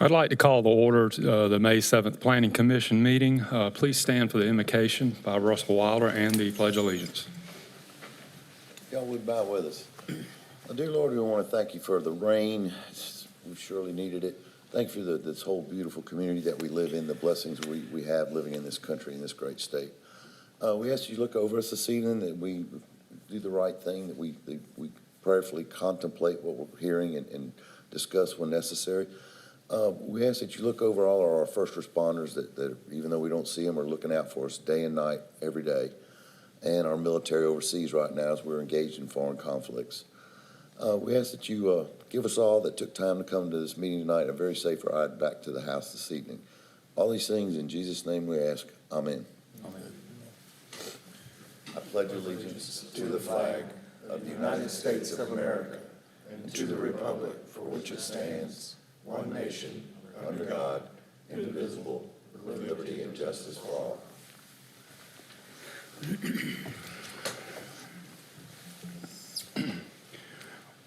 I'd like to call the order the May 7th Planning Commission meeting. Please stand for the invocation by Russell Wilder and the Pledge of Allegiance. Y'all would bow with us. Dear Lord, we want to thank you for the rain. We surely needed it. Thank you for this whole beautiful community that we live in, the blessings we have living in this country, in this great state. We ask you to look over us this evening, that we do the right thing, that we prayerfully contemplate what we're hearing and discuss when necessary. We ask that you look over all of our first responders that even though we don't see them, are looking out for us day and night, every day, and our military overseas right now as we're engaged in foreign conflicts. We ask that you give us all that took time to come to this meeting tonight a very safe ride back to the house this evening. All these things in Jesus' name we ask. Amen. Amen. I pledge allegiance to the flag of the United States of America and to the republic for which it stands, one nation, under God, indivisible, with liberty and justice for all.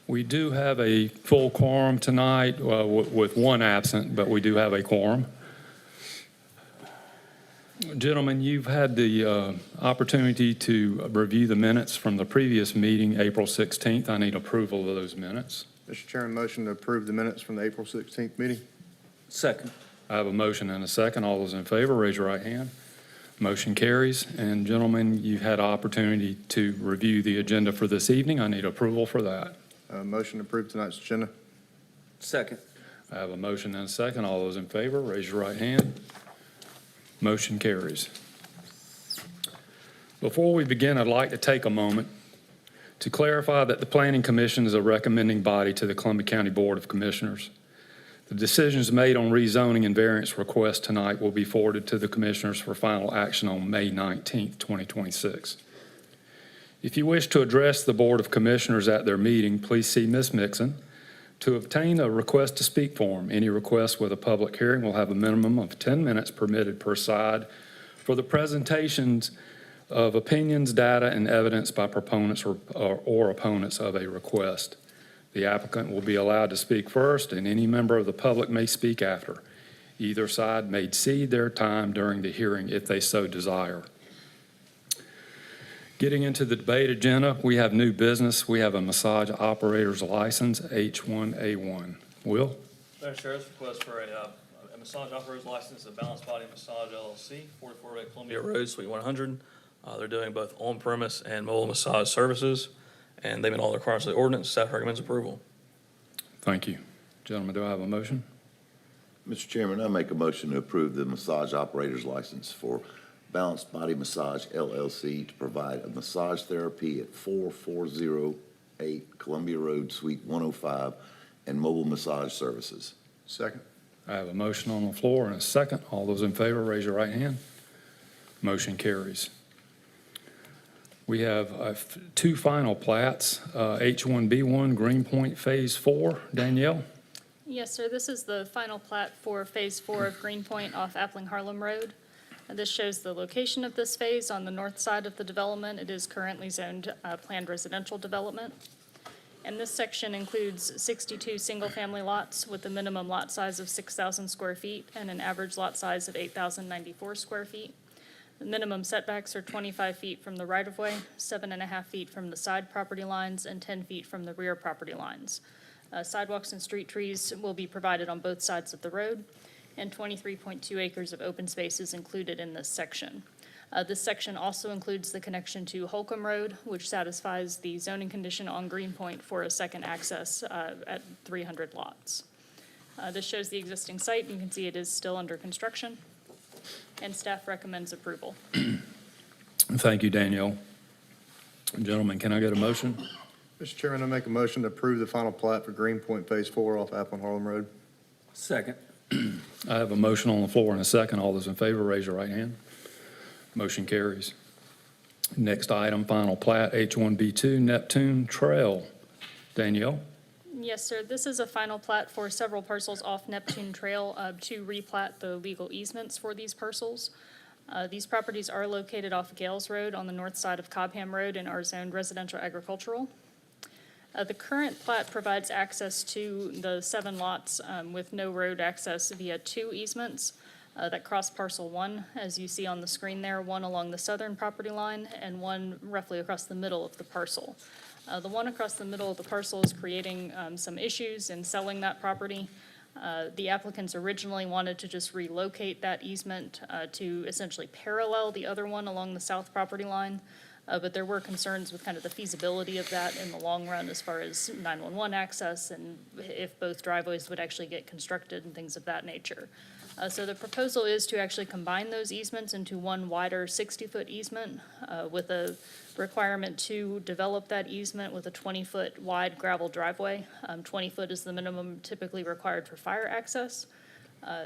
We do have a full quorum tonight with one absent, but we do have a quorum. Gentlemen, you've had the opportunity to review the minutes from the previous meeting, April 16th. I need approval of those minutes. Mr. Chairman, motion to approve the minutes from the April 16th meeting. Second. I have a motion and a second. All those in favor, raise your right hand. Motion carries. And gentlemen, you've had opportunity to review the agenda for this evening. I need approval for that. Motion to approve tonight's agenda. Second. I have a motion and a second. All those in favor, raise your right hand. Motion carries. Before we begin, I'd like to take a moment to clarify that the Planning Commission is a recommending body to the Columbia County Board of Commissioners. The decisions made on rezoning and variance requests tonight will be forwarded to the Commissioners for final action on May 19th, 2026. If you wish to address the Board of Commissioners at their meeting, please see Ms. Mixon. To obtain a request to speak form, any request with a public hearing will have a minimum of 10 minutes permitted per side for the presentations of opinions, data, and evidence by proponents or opponents of a request. The applicant will be allowed to speak first, and any member of the public may speak after. Either side may cede their time during the hearing if they so desire. Getting into the debate agenda, we have new business. We have a massage operator's license, H1A1. Will? Madam Chair, this request for a massage operator's license of Balanced Body Massage LLC, 4408 Columbia Road, Suite 100. They're doing both on-premise and mobile massage services, and they meet all the requirements of the ordinance. Staff recommends approval. Thank you. Gentlemen, do I have a motion? Mr. Chairman, I make a motion to approve the massage operator's license for Balanced Body Massage LLC to provide a massage therapy at 4408 Columbia Road, Suite 105, and mobile massage services. Second. I have a motion on the floor and a second. All those in favor, raise your right hand. Motion carries. We have two final plats, H1B1 Greenpoint Phase 4. Danielle? Yes, sir. This is the final plat for Phase 4 of Greenpoint off Appling Harlem Road. This shows the location of this phase on the north side of the development. It is currently zoned planned residential development. And this section includes 62 single-family lots with a minimum lot size of 6,000 square feet and an average lot size of 8,094 square feet. The minimum setbacks are 25 feet from the right-of-way, 7.5 feet from the side property lines, and 10 feet from the rear property lines. Sidewalks and street trees will be provided on both sides of the road, and 23.2 acres of open space is included in this section. This section also includes the connection to Holcomb Road, which satisfies the zoning condition on Greenpoint for a second access at 300 lots. This shows the existing site. You can see it is still under construction, and staff recommends approval. Thank you, Danielle. Gentlemen, can I get a motion? Mr. Chairman, I make a motion to approve the final plat for Greenpoint Phase 4 off Appling Harlem Road. Second. I have a motion on the floor and a second. All those in favor, raise your right hand. Motion carries. Next item, final plat, H1B2 Neptune Trail. Danielle? Yes, sir. This is a final plat for several parcels off Neptune Trail to replat the legal easements for these parcels. These properties are located off Gales Road on the north side of Cobham Road and are zoned residential agricultural. The current plat provides access to the 7 lots with no road access via 2 easements that cross parcel 1, as you see on the screen there, one along the southern property line and one roughly across the middle of the parcel. The one across the middle of the parcel is creating some issues in selling that property. The applicants originally wanted to just relocate that easement to essentially parallel the other one along the south property line. But there were concerns with kind of the feasibility of that in the long run as far as 911 access and if both driveways would actually get constructed and things of that nature. So the proposal is to actually combine those easements into one wider 60-foot easement with a requirement to develop that easement with a 20-foot wide gravel driveway. 20 foot is the minimum typically required for fire access.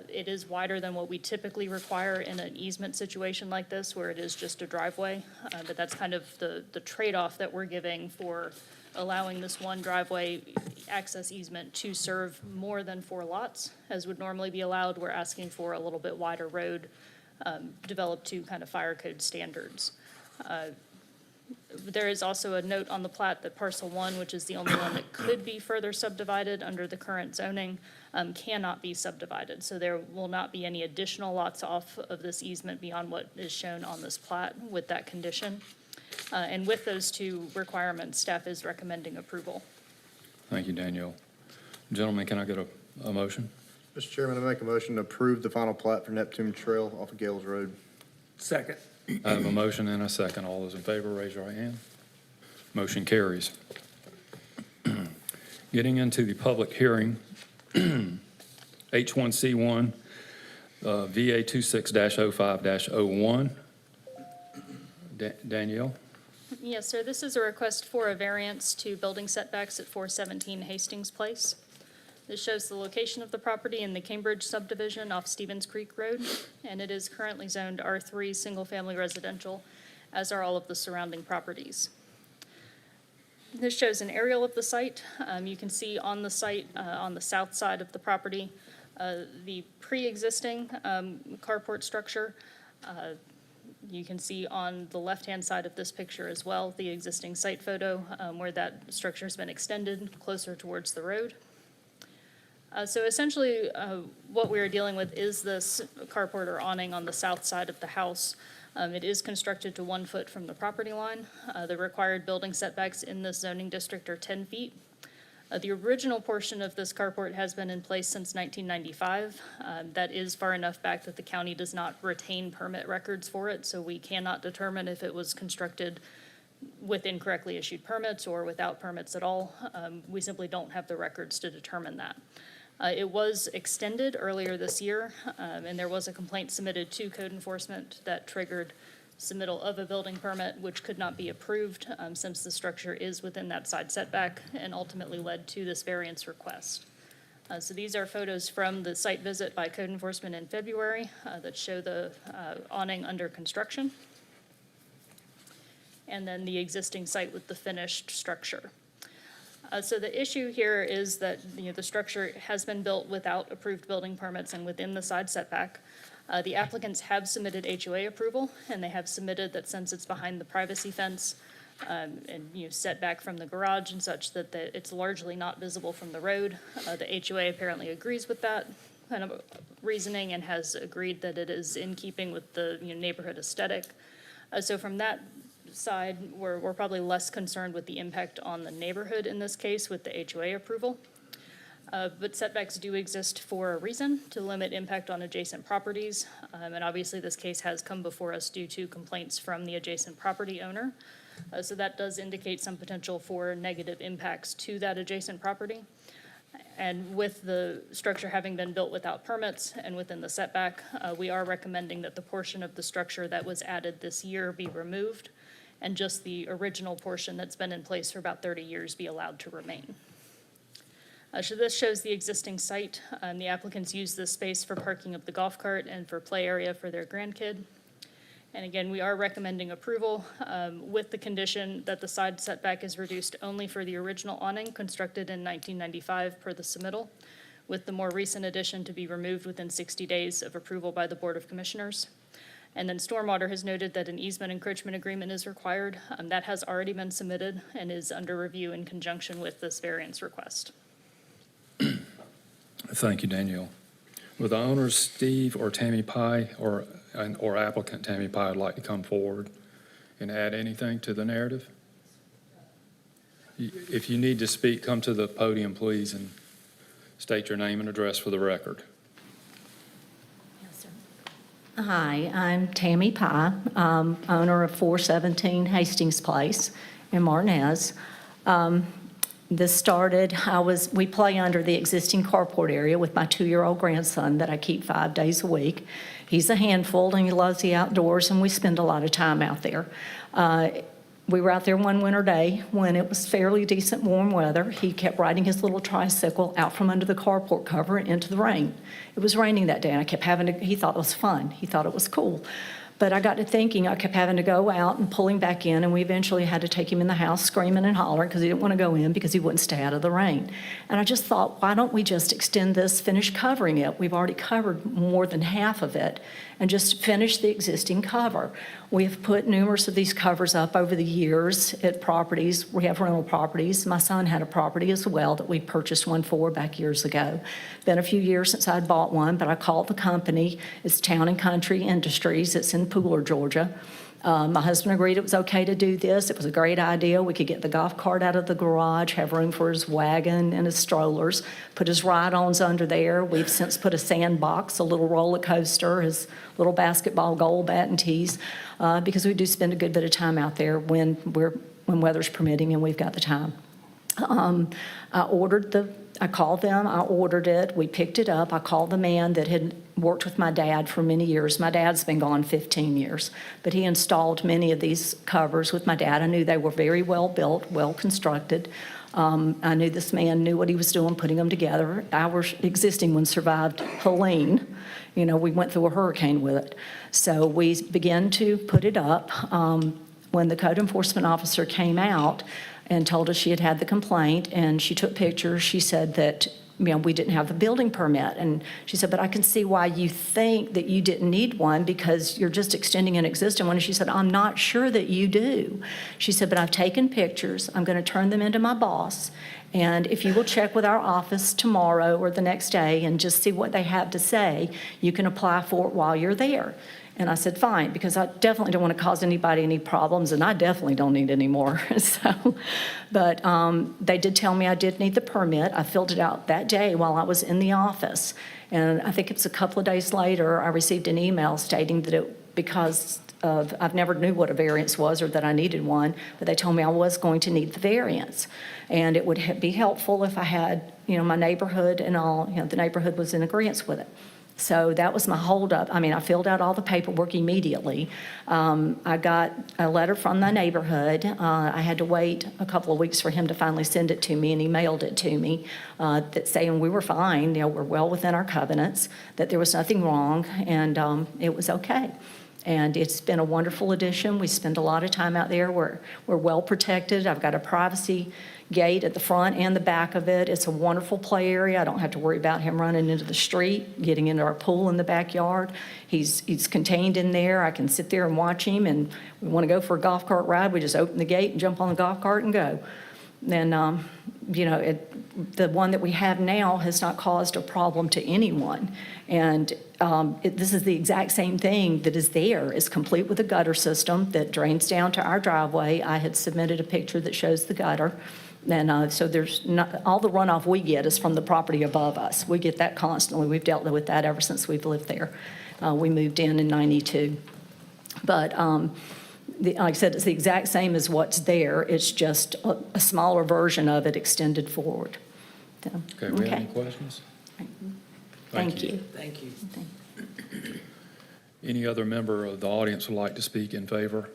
It is wider than what we typically require in an easement situation like this, where it is just a driveway. But that's kind of the trade-off that we're giving for allowing this one driveway access easement to serve more than 4 lots, as would normally be allowed. We're asking for a little bit wider road developed to kind of fire code standards. There is also a note on the plat that parcel 1, which is the only one that could be further subdivided under the current zoning, cannot be subdivided. So there will not be any additional lots off of this easement beyond what is shown on this plat with that condition. And with those 2 requirements, staff is recommending approval. Thank you, Danielle. Gentlemen, can I get a motion? Mr. Chairman, I make a motion to approve the final plat for Neptune Trail off of Gales Road. Second. I have a motion and a second. All those in favor, raise your right hand. Motion carries. Getting into the public hearing, H1C1, VA 26-05-01. Danielle? Yes, sir. This is a request for a variance to building setbacks at 417 Hastings Place. This shows the location of the property in the Cambridge subdivision off Stevens Creek Road, and it is currently zoned R3 Single Family Residential, as are all of the surrounding properties. This shows an aerial of the site. You can see on the site, on the south side of the property, the pre-existing carport structure. You can see on the left-hand side of this picture as well, the existing site photo where that structure has been extended closer towards the road. So essentially, what we are dealing with is this carport or awning on the south side of the house. It is constructed to 1 foot from the property line. The required building setbacks in this zoning district are 10 feet. The original portion of this carport has been in place since 1995. That is far enough back that the county does not retain permit records for it, so we cannot determine if it was constructed with incorrectly issued permits or without permits at all. We simply don't have the records to determine that. It was extended earlier this year, and there was a complaint submitted to code enforcement that triggered submittal of a building permit, which could not be approved since the structure is within that side setback, and ultimately led to this variance request. So these are photos from the site visit by code enforcement in February that show the awning under construction, and then the existing site with the finished structure. So the issue here is that, the structure has been built without approved building permits and within the side setback. The applicants have submitted HOA approval, and they have submitted that since it's behind the privacy fence and, set back from the garage and such, that it's largely not visible from the road. The HOA apparently agrees with that kind of reasoning and has agreed that it is in keeping with the neighborhood aesthetic. So from that side, we're probably less concerned with the impact on the neighborhood in this case with the HOA approval. But setbacks do exist for a reason, to limit impact on adjacent properties. And obviously this case has come before us due to complaints from the adjacent property owner. So that does indicate some potential for negative impacts to that adjacent property. And with the structure having been built without permits and within the setback, we are recommending that the portion of the structure that was added this year be removed, and just the original portion that's been in place for about 30 years be allowed to remain. So this shows the existing site. The applicants use this space for parking of the golf cart and for play area for their grandkid. And again, we are recommending approval with the condition that the side setback is reduced only for the original awning constructed in 1995 per the submittal, with the more recent addition to be removed within 60 days of approval by the Board of Commissioners. And then Stormwater has noted that an easement encroachment agreement is required. That has already been submitted and is under review in conjunction with this variance request. Thank you, Danielle. Would the owners, Steve or Tammy Pye, or applicant Tammy Pye, would like to come forward and add anything to the narrative? If you need to speak, come to the podium, please, and state your name and address for the record. Hi, I'm Tammy Pye, owner of 417 Hastings Place in Martinez. This started, we play under the existing carport area with my 2-year-old grandson that I keep 5 days a week. He's a handful and he loves the outdoors and we spend a lot of time out there. We were out there one winter day when it was fairly decent warm weather. He kept riding his little tricycle out from under the carport cover into the rain. It was raining that day and I kept he thought it was fun. He thought it was cool. But I got to thinking, I kept having to go out and pull him back in, and we eventually had to take him in the house screaming and hollering because he didn't want to go in because he wouldn't stay out of the rain. And I just thought, why don't we just extend this, finish covering it? We've already covered more than half of it, and just finish the existing cover. We have put numerous of these covers up over the years at properties. We have rental properties. My son had a property as well that we purchased one for back years ago. Been a few years since I'd bought one, but I called the company. It's Town and Country Industries. It's in Pooler, Georgia. My husband agreed it was okay to do this. It was a great idea. We could get the golf cart out of the garage, have room for his wagon and his strollers, put his ride-ons under there. We've since put a sandbox, a little roller coaster, his little basketball goal, bat and tees, because we do spend a good bit of time out there when weather's permitting and we've got the time. I called them, I ordered it, we picked it up. I called the man that had worked with my dad for many years. My dad's been gone 15 years, but he installed many of these covers with my dad. I knew they were very well built, well constructed. I knew this man knew what he was doing, putting them together. Our existing one survived Helene. You know, we went through a hurricane with it. So we began to put it up. When the code enforcement officer came out and told us she had had the complaint, and she took pictures, she said that, you know, we didn't have the building permit. And she said, but I can see why you think that you didn't need one because you're just extending an existing one. And she said, I'm not sure that you do. She said, but I've taken pictures. I'm going to turn them into my boss. And if you will check with our office tomorrow or the next day and just see what they have to say, you can apply for it while you're there. And I said, fine, because I definitely don't want to cause anybody any problems, and I definitely don't need any more. But they did tell me I did need the permit. I filled it out that day while I was in the office. And I think it was a couple of days later, I received an email stating that I've never knew what a variance was or that I needed one, but they told me I was going to need the variance. And it would be helpful if I had, you know, my neighborhood and all, you know, the neighborhood was in agreement with it. So that was my holdup. I mean, I filled out all the paperwork immediately. I got a letter from the neighborhood. I had to wait a couple of weeks for him to finally send it to me, and he mailed it to me, that saying we were fine, you know, we're well within our covenants, that there was nothing wrong, and it was okay. And it's been a wonderful addition. We spend a lot of time out there. We're well protected. I've got a privacy gate at the front and the back of it. It's a wonderful play area. I don't have to worry about him running into the street, getting into our pool in the backyard. He's contained in there. I can sit there and watch him, and we want to go for a golf cart ride, we just open the gate and jump on the golf cart and go. And, you know, the one that we have now has not caused a problem to anyone. And this is the exact same thing that is there. It's complete with a gutter system that drains down to our driveway. I had submitted a picture that shows the gutter. And so there's not, all the runoff we get is from the property above us. We get that constantly. We've dealt with that ever since we've lived there. We moved in 92. But like I said, it's the exact same as what's there. It's just a smaller version of it extended forward. So, Okay, we have any questions? Thank you. Thank you. Any other member of the audience would like to speak in favor?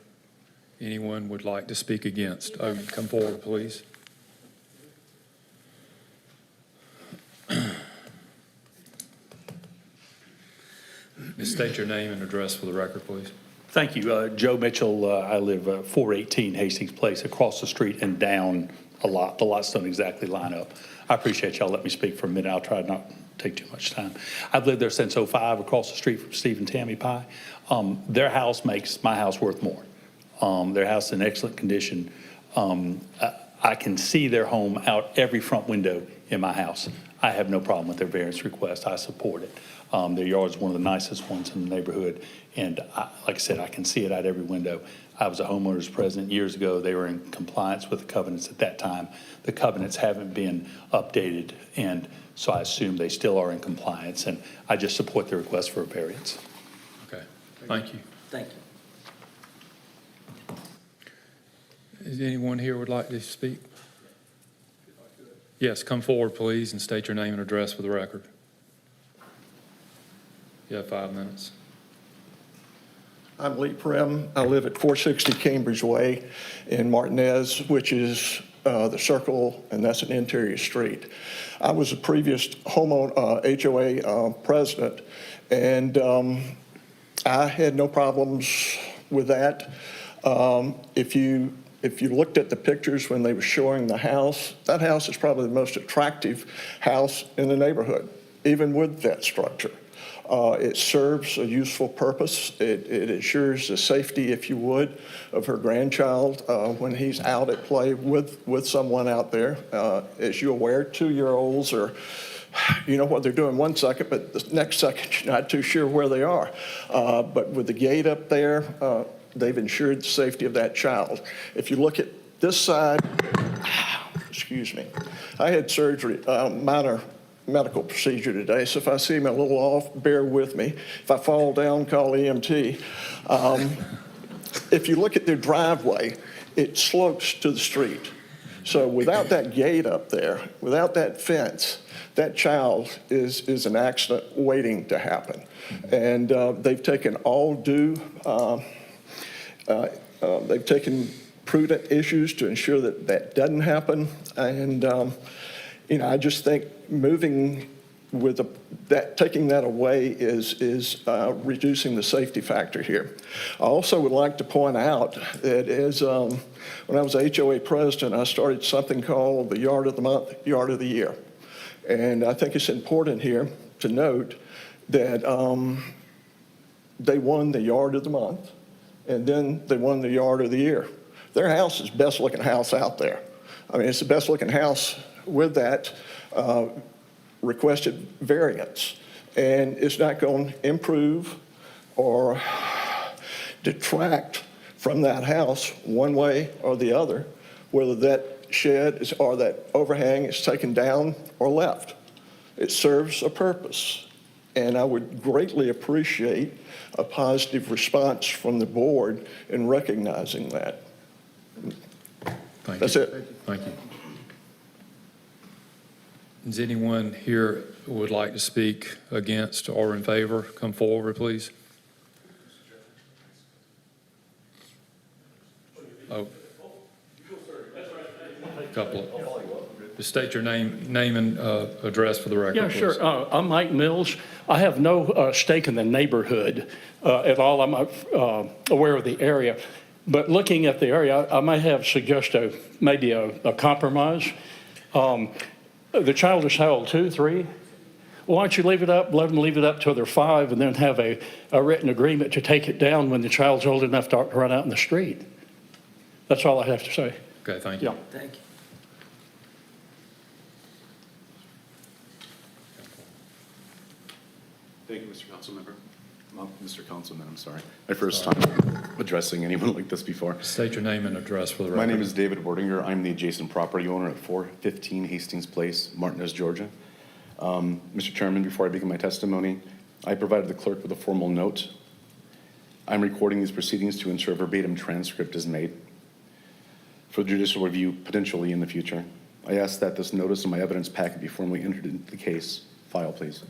Anyone would like to speak against? Oh, come forward, please. State your name and address for the record, please. Thank you. Joe Mitchell, I live 418 Hastings Place, across the street and down a lot. The lots don't exactly line up. I appreciate y'all letting me speak for a minute. I'll try not take too much time. I've lived there since '05, across the street from Steve and Tammy Pye. Their house makes my house worth more. Their house is in excellent condition. I can see their home out every front window in my house. I have no problem with their variance request. I support it. Their yard's one of the nicest ones in the neighborhood, and like I said, I can see it out every window. I was a homeowners president years ago. They were in compliance with the covenants at that time. The covenants haven't been updated, and so I assume they still are in compliance, and I just support the request for a variance. Okay, thank you. Thank you. Is anyone here would like to speak? Yes, come forward, please, and state your name and address for the record. You have 5 minutes. I'm Lee Prim. I live at 460 Cambridge Way in Martinez, which is the circle, and that's an interior street. I was a previous HOA president, and I had no problems with that. If you looked at the pictures when they were showing the house, that house is probably the most attractive house in the neighborhood, even with that structure. It serves a useful purpose. It ensures the safety, if you would, of her grandchild when he's out at play with someone out there. As you're aware, 2-year-olds are, you know what they're doing one second, but the next second you're not too sure where they are. But with the gate up there, they've ensured the safety of that child. If you look at this side, excuse me, I had surgery, minor medical procedure today, so if I seem a little off, bear with me. If I fall down, call EMT. If you look at their driveway, it slopes to the street. So without that gate up there, without that fence, that child is an accident waiting to happen. And they've taken all due, they've taken prudent issues to ensure that that doesn't happen. And, you know, I just think moving with taking that away is reducing the safety factor here. I also would like to point out that when I was HOA president, I started something called the Yard of the Month, Yard of the Year. And I think it's important here to note that they won the Yard of the Month, and then they won the Yard of the Year. Their house is the best looking house out there. I mean, it's the best looking house with that requested variance. And it's not going to improve or detract from that house one way or the other, whether that shed or that overhang is taken down or left. It serves a purpose. And I would greatly appreciate a positive response from the board in recognizing that. Thank That's you. it. Thank you. Is anyone here who would like to speak against or in favor? Come forward, please. Oh. Couple of, just state your name and address for the record, Yeah, please. sure. I'm Mike Mills. I have no stake in the neighborhood at all. I'm aware of the area. But looking at the area, I might have suggested maybe a compromise. The child is how old, 2, 3? Why don't you leave it up, let them leave it up till they're 5, and then have a written agreement to take it down when the child's old enough to run out in the street? That's all I have to say. Okay, thank you. Yeah. Thank you. Thank you, Mr. Councilmember. Mr. Councilman, I'm sorry. My first time addressing anyone like this before. State your name and address for the record. My name is David Wordinger. I'm the adjacent property owner at 415 Hastings Place, Martinez, Georgia. Mr. Chairman, before I begin my testimony, I provided the clerk with a formal note. I'm recording these proceedings to ensure verbatim transcript is made for judicial review potentially in the future. I ask that this notice in my evidence packet be formally entered into the case. File, please.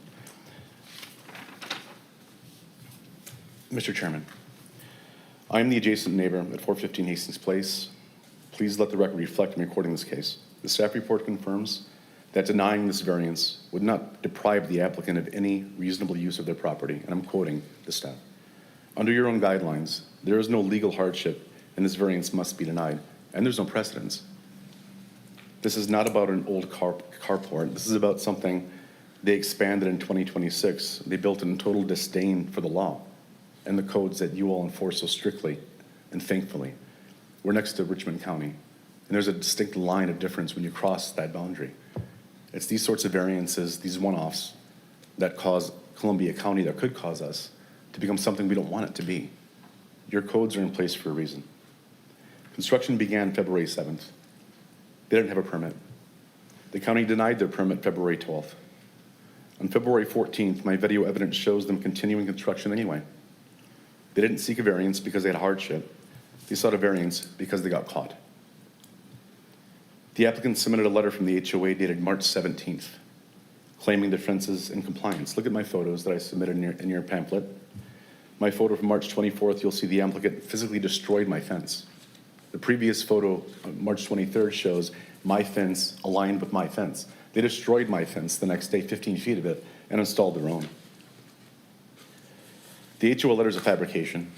Mr. Chairman, I am the adjacent neighbor at 415 Hastings Place. Please let the record reflect in recording this case. The staff report confirms that denying this variance would not deprive the applicant of any reasonable use of their property, and I'm quoting the staff. Under your own guidelines, there is no legal hardship, and this variance must be denied, and there's no precedence. This is not about an old carport. This is about something They expanded in 2026. They built in total disdain for the law and the codes that you all enforce so strictly and thankfully. We're next to Richmond County, and there's a distinct line of difference when you cross that boundary. It's these sorts of variances, these one-offs, that cause Columbia County, that could cause us to become something we don't want it to be. Your codes are in place for a reason. Construction began February 7th. They didn't have a permit. The county denied their permit February 12th. On February 14th, my video evidence shows them continuing construction anyway. They didn't seek a variance because they had hardship. They sought a variance because they got caught. The applicant submitted a letter from the HOA dated March 17th, claiming the fence is in compliance. Look at my photos that I submitted in your pamphlet. My photo from March 24th, you'll see the applicant physically destroyed my fence. The previous photo, March 23rd, shows my fence aligned with my fence. They destroyed my fence the next day, 15 feet of it, and installed their own. The HOA letter is a fabrication.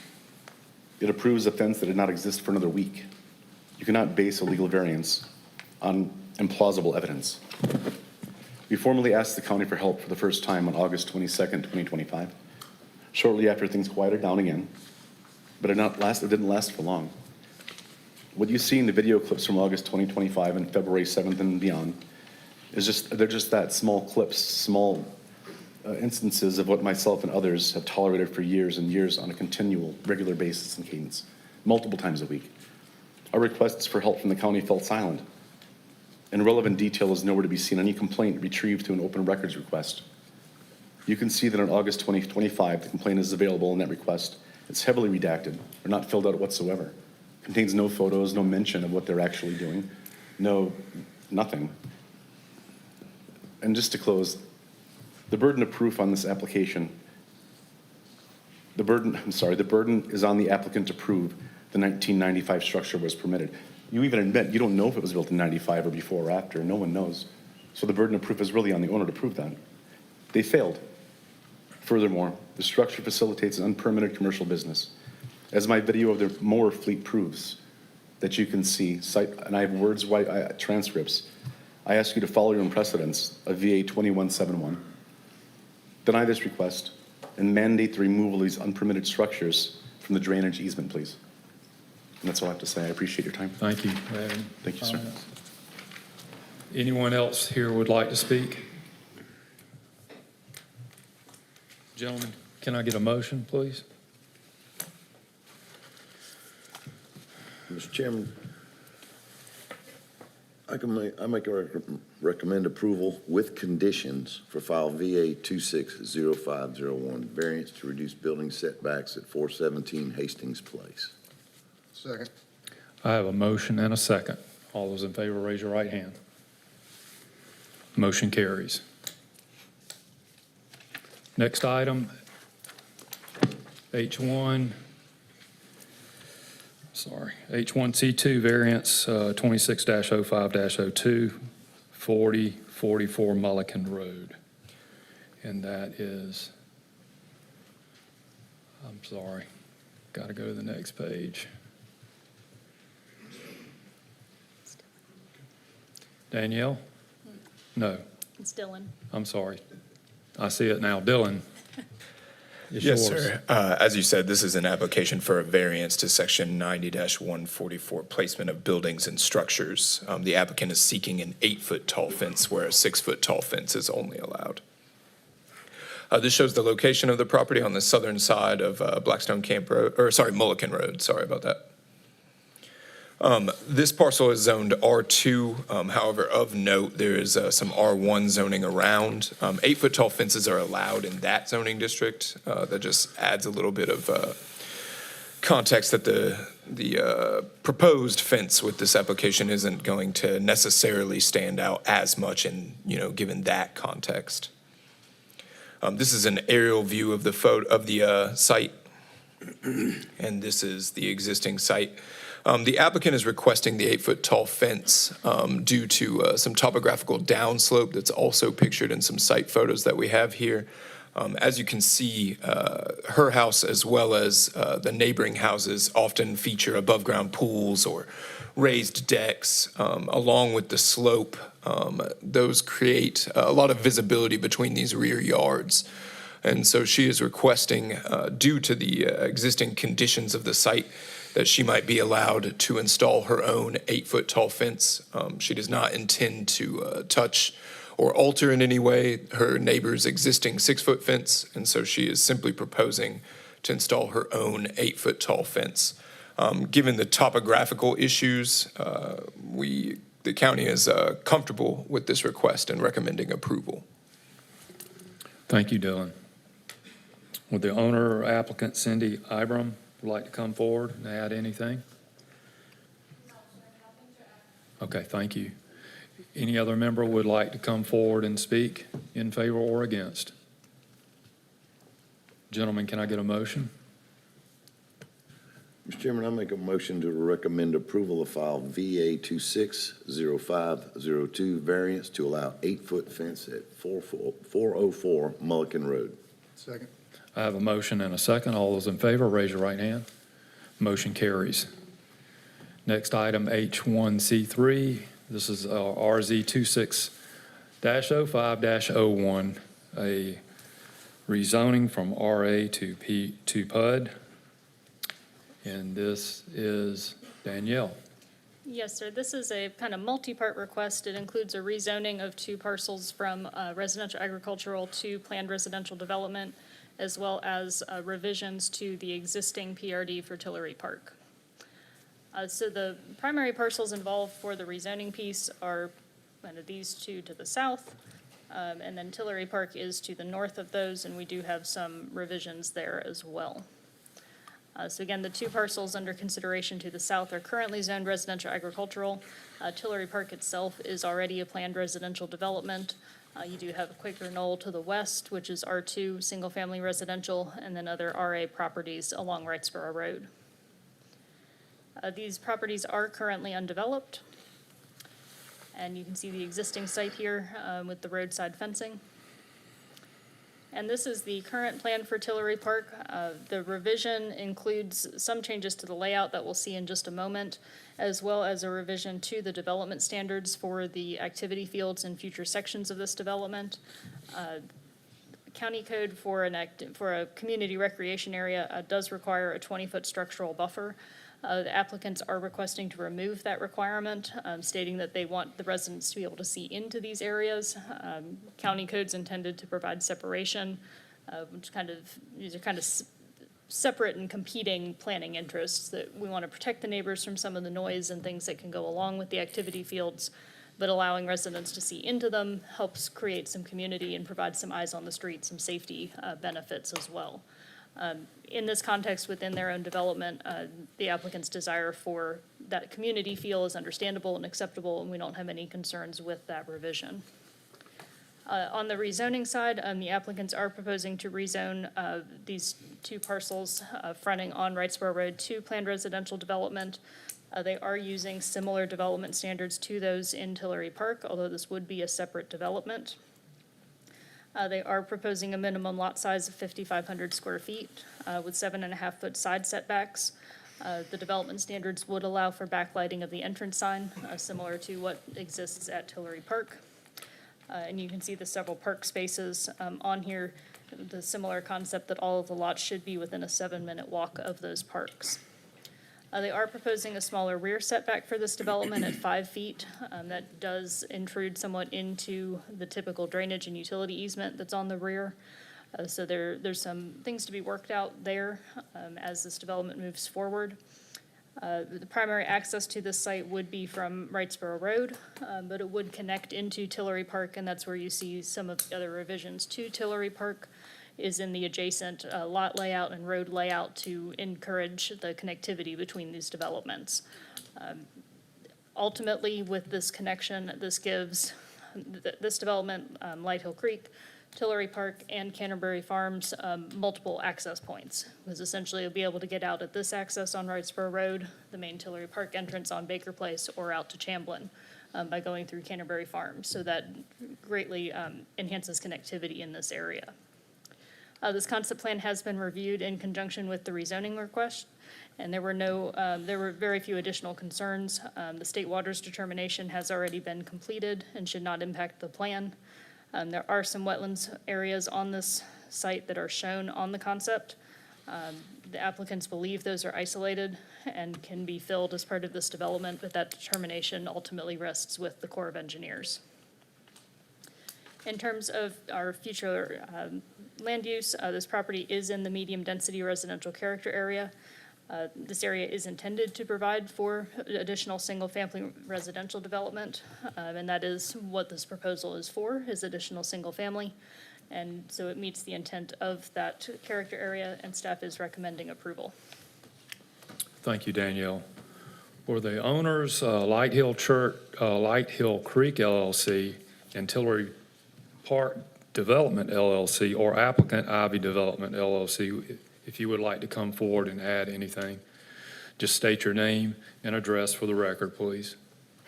It approves a fence that did not exist for another week. You cannot base a legal variance on implausible evidence. We formally asked the county for help for the first time on August 22nd, 2025, shortly after things quieted down again, but it didn't last for long. What you see in the video clips from August 2025 and February 7th and beyond they're just that, small clips, small instances of what myself and others have tolerated for years and years on a continual, regular basis and cadence, multiple times a week. Our requests for help from the county fell silent, and relevant detail is nowhere to be seen. Any complaint retrieved through an open records request. You can see that on August 2025, the complaint is available in that request. It's heavily redacted, or not filled out whatsoever. Contains no photos, no mention of what they're actually doing, nothing. And just to close, the burden of proof on this application, the burden is on the applicant to prove the 1995 structure was permitted. You even admit you don't know if it was built in 95 or before or after. No one knows. So the burden of proof is really on the owner to prove that. They failed. Furthermore, the structure facilitates an unpermitted commercial business. As my video of the mower fleet proves, that you can see, and I have words, transcripts. I ask you to follow your own precedents of VA 2171. Deny this request and mandate the removal of these unpermitted structures from the drainage easement, please. And that's all I have to say. I appreciate your time. Thank you. Thank you, sir. Anyone else here would like to speak? Gentlemen, can I get a motion, please? Mr. Chairman, I recommend approval with conditions for file VA 260501, variance to reduce building setbacks at 417 Hastings Place. Second. I have a motion and a second. All those in favor, raise your right hand. Motion carries. Next item, H1C2 variance 26-05-02, 4044 Mulliken Road. And that is, I'm sorry, got to go to the next page. Danielle? No, It's Dylan. I'm sorry. I see it now. Dylan. It's Yes, yours. sir. As you said, this is an application for a variance to section 90-144, placement of buildings and structures. The applicant is seeking an 8-foot tall fence where a 6-foot tall fence is only allowed. This shows the location of the property on the southern side of Blackstone Camp Road, Mulliken Road. Sorry about that. This parcel is zoned R2. However, of note, there is some R1 zoning around. 8-foot tall fences are allowed in that zoning district. That just adds a little bit of context that the proposed fence with this application isn't going to necessarily stand out as much in, given that context. This is an aerial view of the site, and this is the existing site. The applicant is requesting the 8-foot tall fence due to some topographical downslope that's also pictured in some site photos that we have here. As you can see, her house as well as the neighboring houses often feature above-ground pools or raised decks, along with the slope. Those create a lot of visibility between these rear yards. And so she is requesting, due to the existing conditions of the site, that she might be allowed to install her own 8-foot tall fence. She does not intend to touch or alter in any way her neighbor's existing 6-foot fence, and so she is simply proposing to install her own 8-foot tall fence. Given the topographical issues, the county is comfortable with this request and recommending approval. Thank you, Dylan. Would the owner or applicant, Cindy Ibram, like to come forward and add anything? Okay, thank you. Any other member would like to come forward and speak in favor or against? Gentlemen, can I get a motion? Mr. Chairman, I make a motion to recommend approval of file VA 260502, variance to allow 8-foot fence at 404 Mulliken Road. Second. I have a motion and a second. All those in favor, raise your right hand. Motion carries. Next item, H1C3. This is RZ 26-05-01, a rezoning from RA to PUD. And this is Danielle. Yes, sir. This is a kind of multi-part request. It includes a rezoning of 2 parcels from residential agricultural to planned residential development, as well as revisions to the existing PRD for Tillery Park. So the primary parcels involved for the rezoning piece are kind of these 2 to the south, and then Tillery Park is to the north of those, and we do have some revisions there as well. So again, the 2 parcels under consideration to the south are currently zoned residential agricultural. Tillery Park itself is already a planned residential development. You do have Quaker Knoll to the west, which is R2, single-family residential, and then other RA properties along Wrightsboro Road. These properties are currently undeveloped, and you can see the existing site here with the roadside fencing. And this is the current plan for Tillery Park. The revision includes some changes to the layout that we'll see in just a moment, as well as a revision to the development standards for the activity fields in future sections of this development. County code for a community recreation area does require a 20-foot structural buffer. The applicants are requesting to remove that requirement, stating that they want the residents to be able to see into these areas. County code's intended to provide separation, these are kind of separate and competing planning interests, that we want to protect the neighbors from some of the noise and things that can go along with the activity fields, but allowing residents to see into them helps create some community and provide some eyes on the street, some safety benefits as well. In this context, within their own development, the applicant's desire for that community feel is understandable and acceptable, and we don't have any concerns with that revision. On the rezoning side, the applicants are proposing to rezone these 2 parcels fronting on Wrightsboro Road to planned residential development. They are using similar development standards to those in Tillery Park, although this would be a separate development. They are proposing a minimum lot size of 5,500 square feet with 7.5-foot side setbacks. The development standards would allow for backlighting of the entrance sign, similar to what exists at Tillery Park. And you can see the several park spaces on here, the similar concept that all of the lots should be within a 7-minute walk of those parks. They are proposing a smaller rear setback for this development at 5 feet. That does intrude somewhat into the typical drainage and utility easement that's on the rear. So there's some things to be worked out there as this development moves forward. The primary access to this site would be from Wrightsboro Road, but it would connect into Tillery Park, and that's where you see some of the other revisions to Tillery Park is in the adjacent lot layout and road layout to encourage the connectivity between these developments. Ultimately, with this connection, this gives this development, Light Hill Creek, Tillery Park, and Canterbury Farms multiple access points, because essentially you'll be able to get out at this access on Wrightsboro Road, the main Tillery Park entrance on Baker Place, or out to Chamblin by going through Canterbury Farms. So that greatly enhances connectivity in this area. This concept plan has been reviewed in conjunction with the rezoning request, and there were very few additional concerns. The state waters determination has already been completed and should not impact the plan. There are some wetlands areas on this site that are shown on the concept. The applicants believe those are isolated and can be filled as part of this development, but that determination ultimately rests with the Corps of Engineers. In terms of our future land use, this property is in the medium-density residential character area. This area is intended to provide for additional single-family residential development, and that is what this proposal is for, is additional single-family. And so it meets the intent of that character area, and staff is recommending approval. Thank you, Danielle. Were the owners, Light Hill Creek LLC and Tillery Park Development LLC, or applicant Ivy Development LLC, if you would like to come forward and add anything, just state your name and address for the record, please.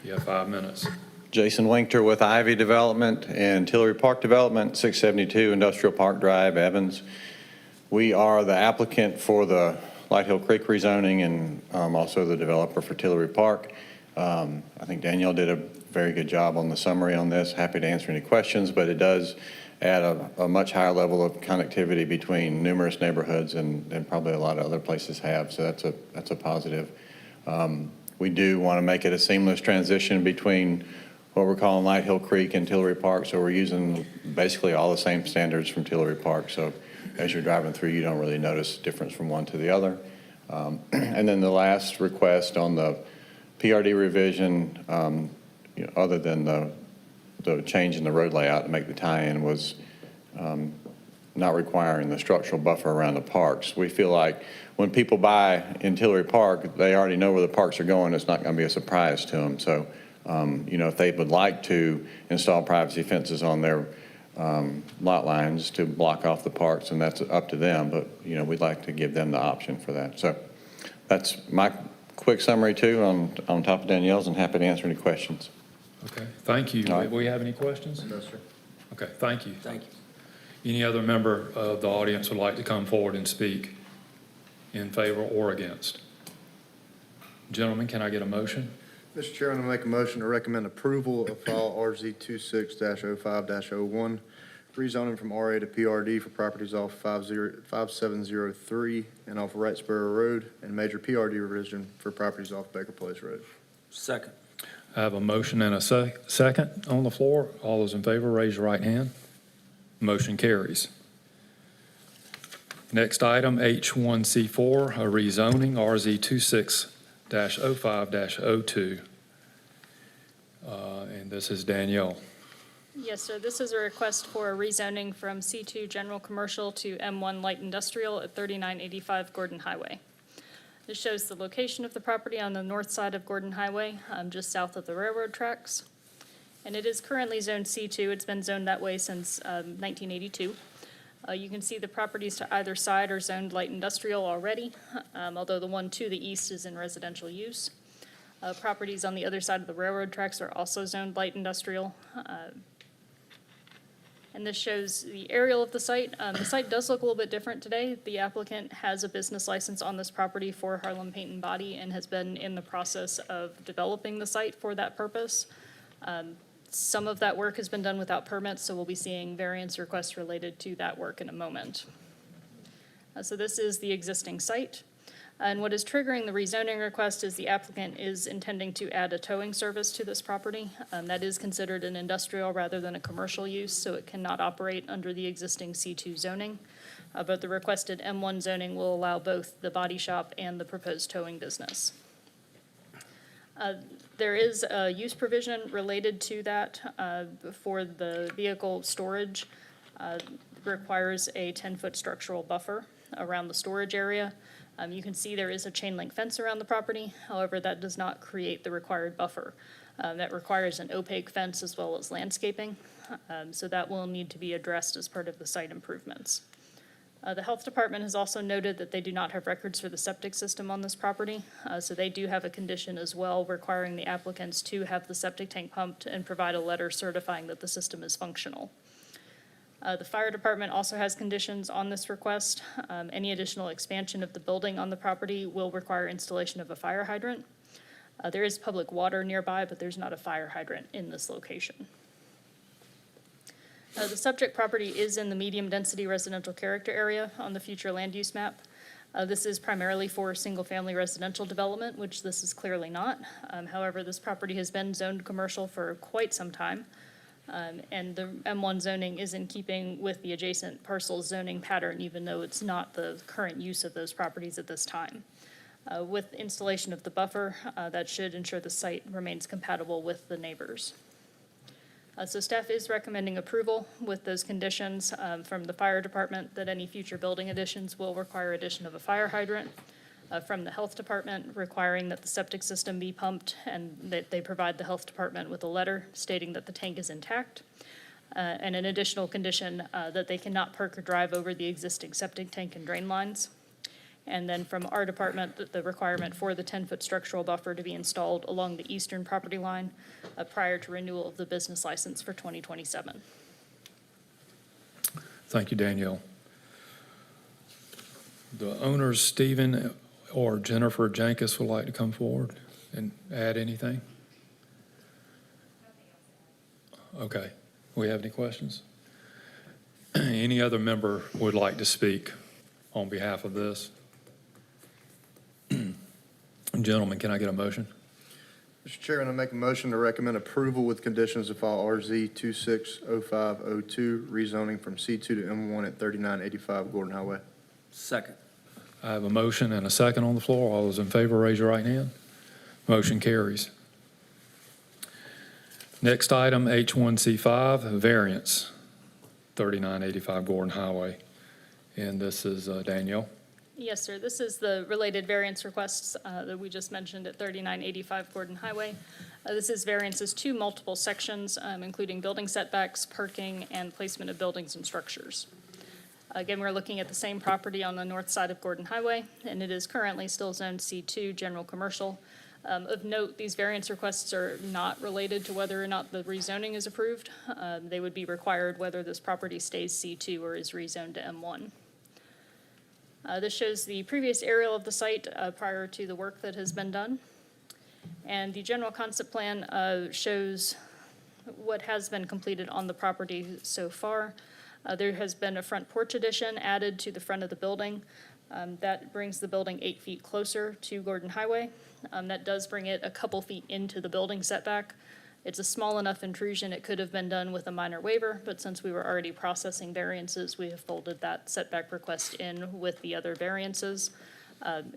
You have 5 minutes. Jason Winkter with Ivy Development and Tillery Park Development, 672 Industrial Park Drive, Evans. We are the applicant for the Light Hill Creek rezoning and also the developer for Tillery Park. I think Danielle did a very good job on the summary on this. Happy to answer any questions, but it does add a much higher level of connectivity between numerous neighborhoods than probably a lot of other places have, so that's a positive. We do want to make it a seamless transition between what we're calling Light Hill Creek and Tillery Park, so we're using basically all the same standards from Tillery Park, so as you're driving through, you don't really notice difference from one to the other. And then the last request on the PRD revision, other than the change in the road layout to make the tie-in, was not requiring the structural buffer around the parks. We feel like when people buy in Tillery Park, they already know where the parks are going. It's not going to be a surprise to them. So, if they would like to install privacy fences on their lot lines to block off the parks, and that's up to them. But, we'd like to give them the option for that. So that's my quick summary, too, on top of Danielle's, and happy to answer any questions. Okay, thank you. All right. Do we have any questions? No, sir. Okay, thank you. Thank you. Any other member of the audience would like to come forward and speak in favor or against? Gentlemen, can I get a motion? Mr. Chairman, I make a motion to recommend approval of file RZ 26-05-01, rezoning from RA to PRD for properties off 5703 and off Wrightsboro Road, and major PRD revision for properties off Baker Place Road. Second. I have a motion and a second on the floor. All those in favor, raise your right hand. Motion carries. Next item, H1C4, a rezoning, RZ 26-05-02. And this is Danielle. Yes, sir. This is a request for a rezoning from C2 General Commercial to M1 Light Industrial at 3985 Gordon Highway. This shows the location of the property on the north side of Gordon Highway, just south of the railroad tracks. And it is currently zoned C2. It's been zoned that way since 1982. You can see the properties to either side are zoned light industrial already, although the one to the east is in residential use. Properties on the other side of the railroad tracks are also zoned light industrial. And this shows the aerial of the site. The site does look a little bit different today. The applicant has a business license on this property for Harlem Paint and Body and has been in the process of developing the site for that purpose. Some of that work has been done without permits, so we'll be seeing variance requests related to that work in a moment. So this is the existing site. And what is triggering the rezoning request is the applicant is intending to add a towing service to this property. That is considered an industrial rather than a commercial use, so it cannot operate under the existing C2 zoning. But the requested M1 zoning will allow both the body shop and the proposed towing business. There is a use provision related to that for the vehicle storage. Requires a 10-foot structural buffer around the storage area. You can see there is a chain link fence around the property. However, that does not create the required buffer. That requires an opaque fence as well as landscaping. So that will need to be addressed as part of the site improvements. The health department has also noted that they do not have records for the septic system on this property. So they do have a condition as well requiring the applicants to have the septic tank pumped and provide a letter certifying that the system is functional. The fire department also has conditions on this request. Any additional expansion of the building on the property will require installation of a fire hydrant. There is public water nearby, but there's not a fire hydrant in this location. The subject property is in the medium-density residential character area on the future land use map. This is primarily for single-family residential development, which this is clearly not. However, this property has been zoned commercial for quite some time. And the M1 zoning is in keeping with the adjacent parcel zoning pattern, even though it's not the current use of those properties at this time. With installation of the buffer, that should ensure the site remains compatible with the neighbors. So staff is recommending approval with those conditions from the fire department that any future building additions will require addition of a fire hydrant. From the health department requiring that the septic system be pumped and that they provide the health department with a letter stating that the tank is intact. And an additional condition that they cannot park or drive over the existing septic tank and drain lines. And then from our department, the requirement for the 10-foot structural buffer to be installed along the eastern property line prior to renewal of the business license for 2027. Thank you, Danielle. The owners, Stephen or Jennifer Jankus, would like to come forward and add anything? Okay. We have any questions? Any other member would like to speak on behalf of this? Gentlemen, can I get a motion? Mr. Chairman, I make a motion to recommend approval with conditions to file RZ 260502, rezoning from C2 to M1 at 3985 Gordon Highway. Second. I have a motion and a second on the floor. All those in favor, raise your right hand. Motion carries. Next item, H1C5, variance, 3985 Gordon Highway. And this is Danielle. Yes, sir. This is the related variance requests that we just mentioned at 3985 Gordon Highway. This is variances to multiple sections, including building setbacks, parking, and placement of buildings and structures. Again, we're looking at the same property on the north side of Gordon Highway, and it is currently still zoned C2, general commercial. Of note, these variance requests are not related to whether or not the rezoning is approved. They would be required whether this property stays C2 or is rezoned to M1. This shows the previous aerial of the site prior to the work that has been done. And the general concept plan shows what has been completed on the property so far. There has been a front porch addition added to the front of the building. That brings the building 8 feet closer to Gordon Highway. That does bring it a couple feet into the building setback. It's a small enough intrusion, it could have been done with a minor waiver, but since we were already processing variances, we have folded that setback request in with the other variances.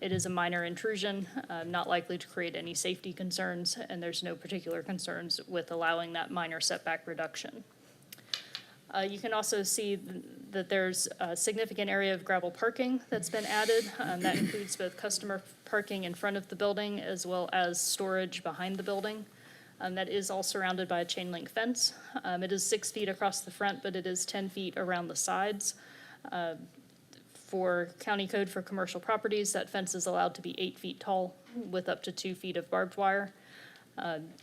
It is a minor intrusion, not likely to create any safety concerns, and there's no particular concerns with allowing that minor setback reduction. You can also see that there's a significant area of gravel parking that's been added. That includes both customer parking in front of the building as well as storage behind the building. That is all surrounded by a chain link fence. It is 6 feet across the front, but it is 10 feet around the sides. For county code for commercial properties, that fence is allowed to be 8 feet tall with up to 2 feet of barbed wire.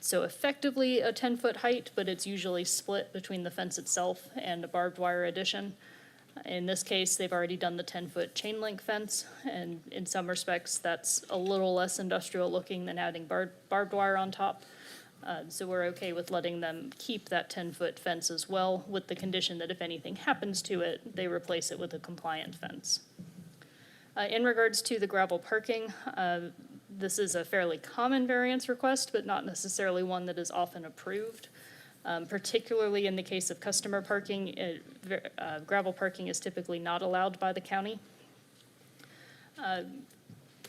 So effectively a 10-foot height, but it's usually split between the fence itself and a barbed wire addition. In this case, they've already done the 10-foot chain link fence, and in some respects, that's a little less industrial looking than adding barbed wire on top. So we're okay with letting them keep that 10-foot fence as well, with the condition that if anything happens to it, they replace it with a compliant fence. In regards to the gravel parking, this is a fairly common variance request, but not necessarily one that is often approved. Particularly in the case of customer parking, gravel parking is typically not allowed by the county.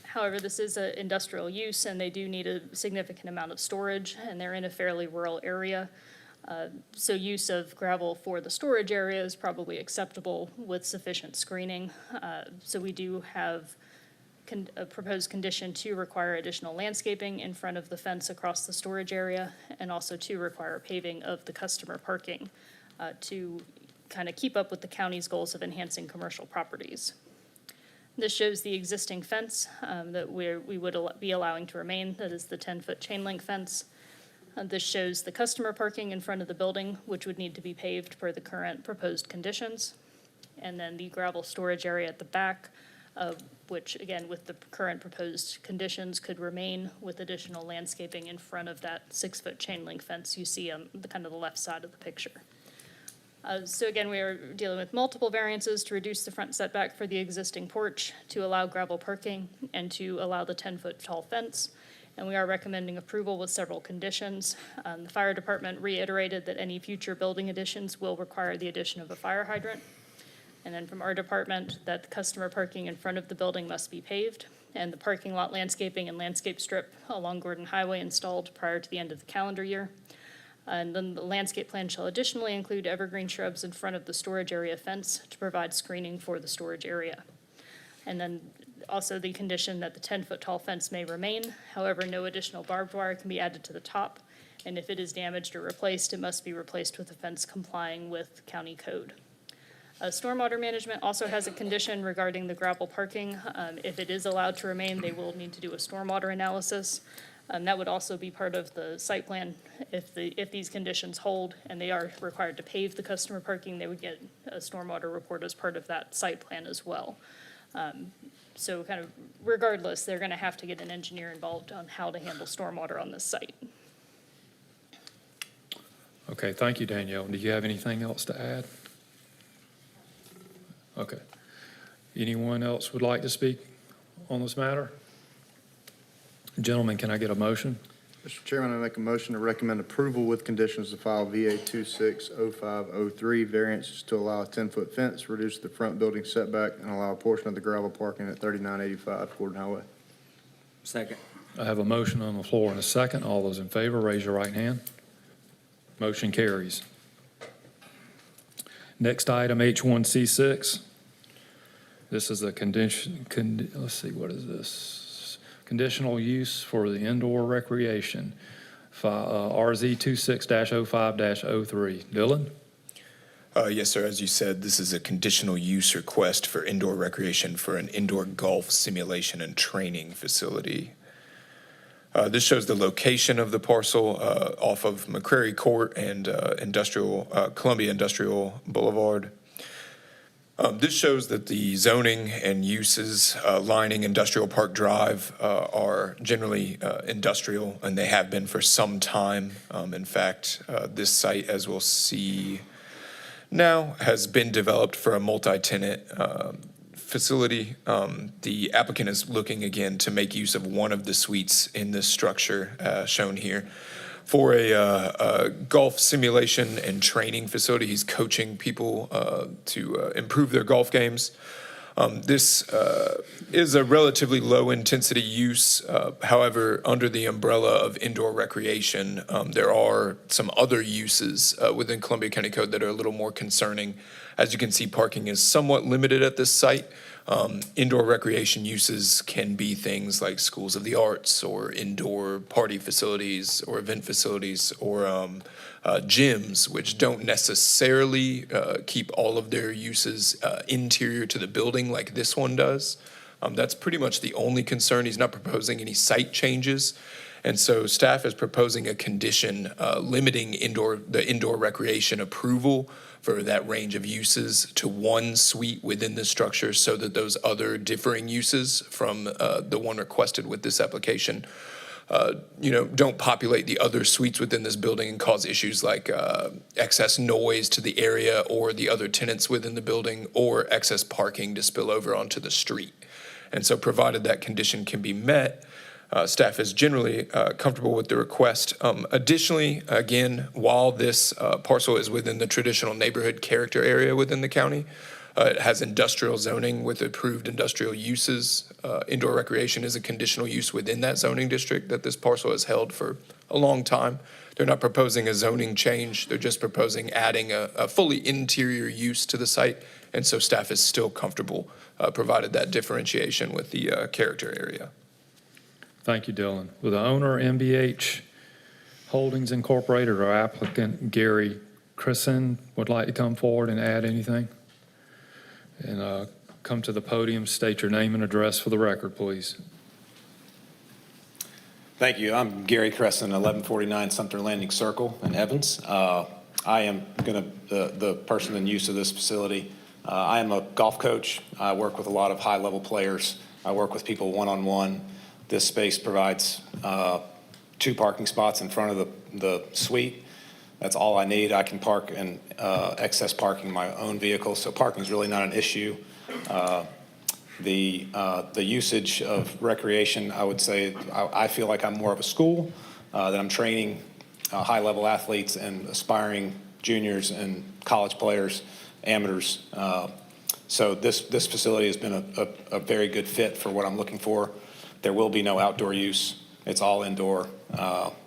However, this is an industrial use, and they do need a significant amount of storage, and they're in a fairly rural area. So use of gravel for the storage area is probably acceptable with sufficient screening. So we do have a proposed condition to require additional landscaping in front of the fence across the storage area, and also to require paving of the customer parking to kind of keep up with the county's goals of enhancing commercial properties. This shows the existing fence that we would be allowing to remain. That is the 10-foot chain link fence. This shows the customer parking in front of the building, which would need to be paved per the current proposed conditions. And then the gravel storage area at the back, which again, with the current proposed conditions, could remain with additional landscaping in front of that 6-foot chain link fence you see on the kind of the left side of the picture. So again, we are dealing with multiple variances to reduce the front setback for the existing porch, to allow gravel parking, and to allow the 10-foot tall fence. And we are recommending approval with several conditions. The fire department reiterated that any future building additions will require the addition of a fire hydrant. And then from our department, that the customer parking in front of the building must be paved, and the parking lot landscaping and landscape strip along Gordon Highway installed prior to the end of the calendar year. And then the landscape plan shall additionally include evergreen shrubs in front of the storage area fence to provide screening for the storage area. And then also the condition that the 10-foot tall fence may remain. However, no additional barbed wire can be added to the top. And if it is damaged or replaced, it must be replaced with a fence complying with county code. Stormwater management also has a condition regarding the gravel parking. If it is allowed to remain, they will need to do a stormwater analysis. That would also be part of the site plan. If these conditions hold and they are required to pave the customer parking, they would get a stormwater report as part of that site plan as well. So kind of regardless, they're going to have to get an engineer involved on how to handle stormwater on this site. Okay, thank you, Danielle. Do you have anything else to add? Okay. Anyone else would like to speak on this matter? Gentlemen, can I get a motion? Mr. Chairman, I make a motion to recommend approval with conditions to file VA 260503, variances to allow a 10-foot fence, reduce the front building setback, and allow a portion of the gravel parking at 3985 Gordon Highway. Second. I have a motion on the floor and a second. All those in favor, raise your right hand. Motion carries. Next item, H1C6. This is a condition, let's see, what is this? Conditional use for the indoor recreation, RZ 26-05-03. Dylan? Yes, sir. As you said, this is a conditional use request for indoor recreation for an indoor golf simulation and training facility. This shows the location of the parcel off of McCrary Court and Columbia Industrial Boulevard. This shows that the zoning and uses lining Industrial Park Drive are generally industrial, and they have been for some time. In fact, this site, as we'll see now, has been developed for a multi-tenant facility. The applicant is looking again to make use of one of the suites in this structure shown here for a golf simulation and training facility. He's coaching people to improve their golf games. This is a relatively low-intensity use. However, under the umbrella of indoor recreation, there are some other uses within Columbia County Code that are a little more concerning. As you can see, parking is somewhat limited at this site. Indoor recreation uses can be things like schools of the arts or indoor party facilities or event facilities or gyms, which don't necessarily keep all of their uses interior to the building like this one does. That's pretty much the only concern. He's not proposing any site changes. And so staff is proposing a condition limiting the indoor recreation approval for that range of uses to one suite within the structure so that those other differing uses from the one requested with this application don't populate the other suites within this building and cause issues like excess noise to the area or the other tenants within the building or excess parking to spill over onto the street. And so provided that condition can be met, staff is generally comfortable with the request. Additionally, again, while this parcel is within the traditional neighborhood character area within the county, it has industrial zoning with approved industrial uses. Indoor recreation is a conditional use within that zoning district that this parcel has held for a long time. They're not proposing a zoning change. They're just proposing adding a fully interior use to the site. And so staff is still comfortable, provided that differentiation with the character area. Thank you, Dylan. Will the owner, MBH Holdings Incorporated, or applicant Gary Crisson, would like to come forward and add anything? And come to the podium, state your name and address for the record, please. Thank you. I'm Gary Cresson, 1149 Sumter Landing Circle in Evans. I am the person in use of this facility. I am a golf coach. I work with a lot of high-level players. I work with people one-on-one. This space provides 2 parking spots in front of the suite. That's all I need. I can park and excess parking my own vehicle, so parking is really not an issue. The usage of recreation, I would say, I feel like I'm more of a school, that I'm training high-level athletes and aspiring juniors and college players, amateurs. So this facility has been a very good fit for what I'm looking for. There will be no outdoor use. It's all indoor,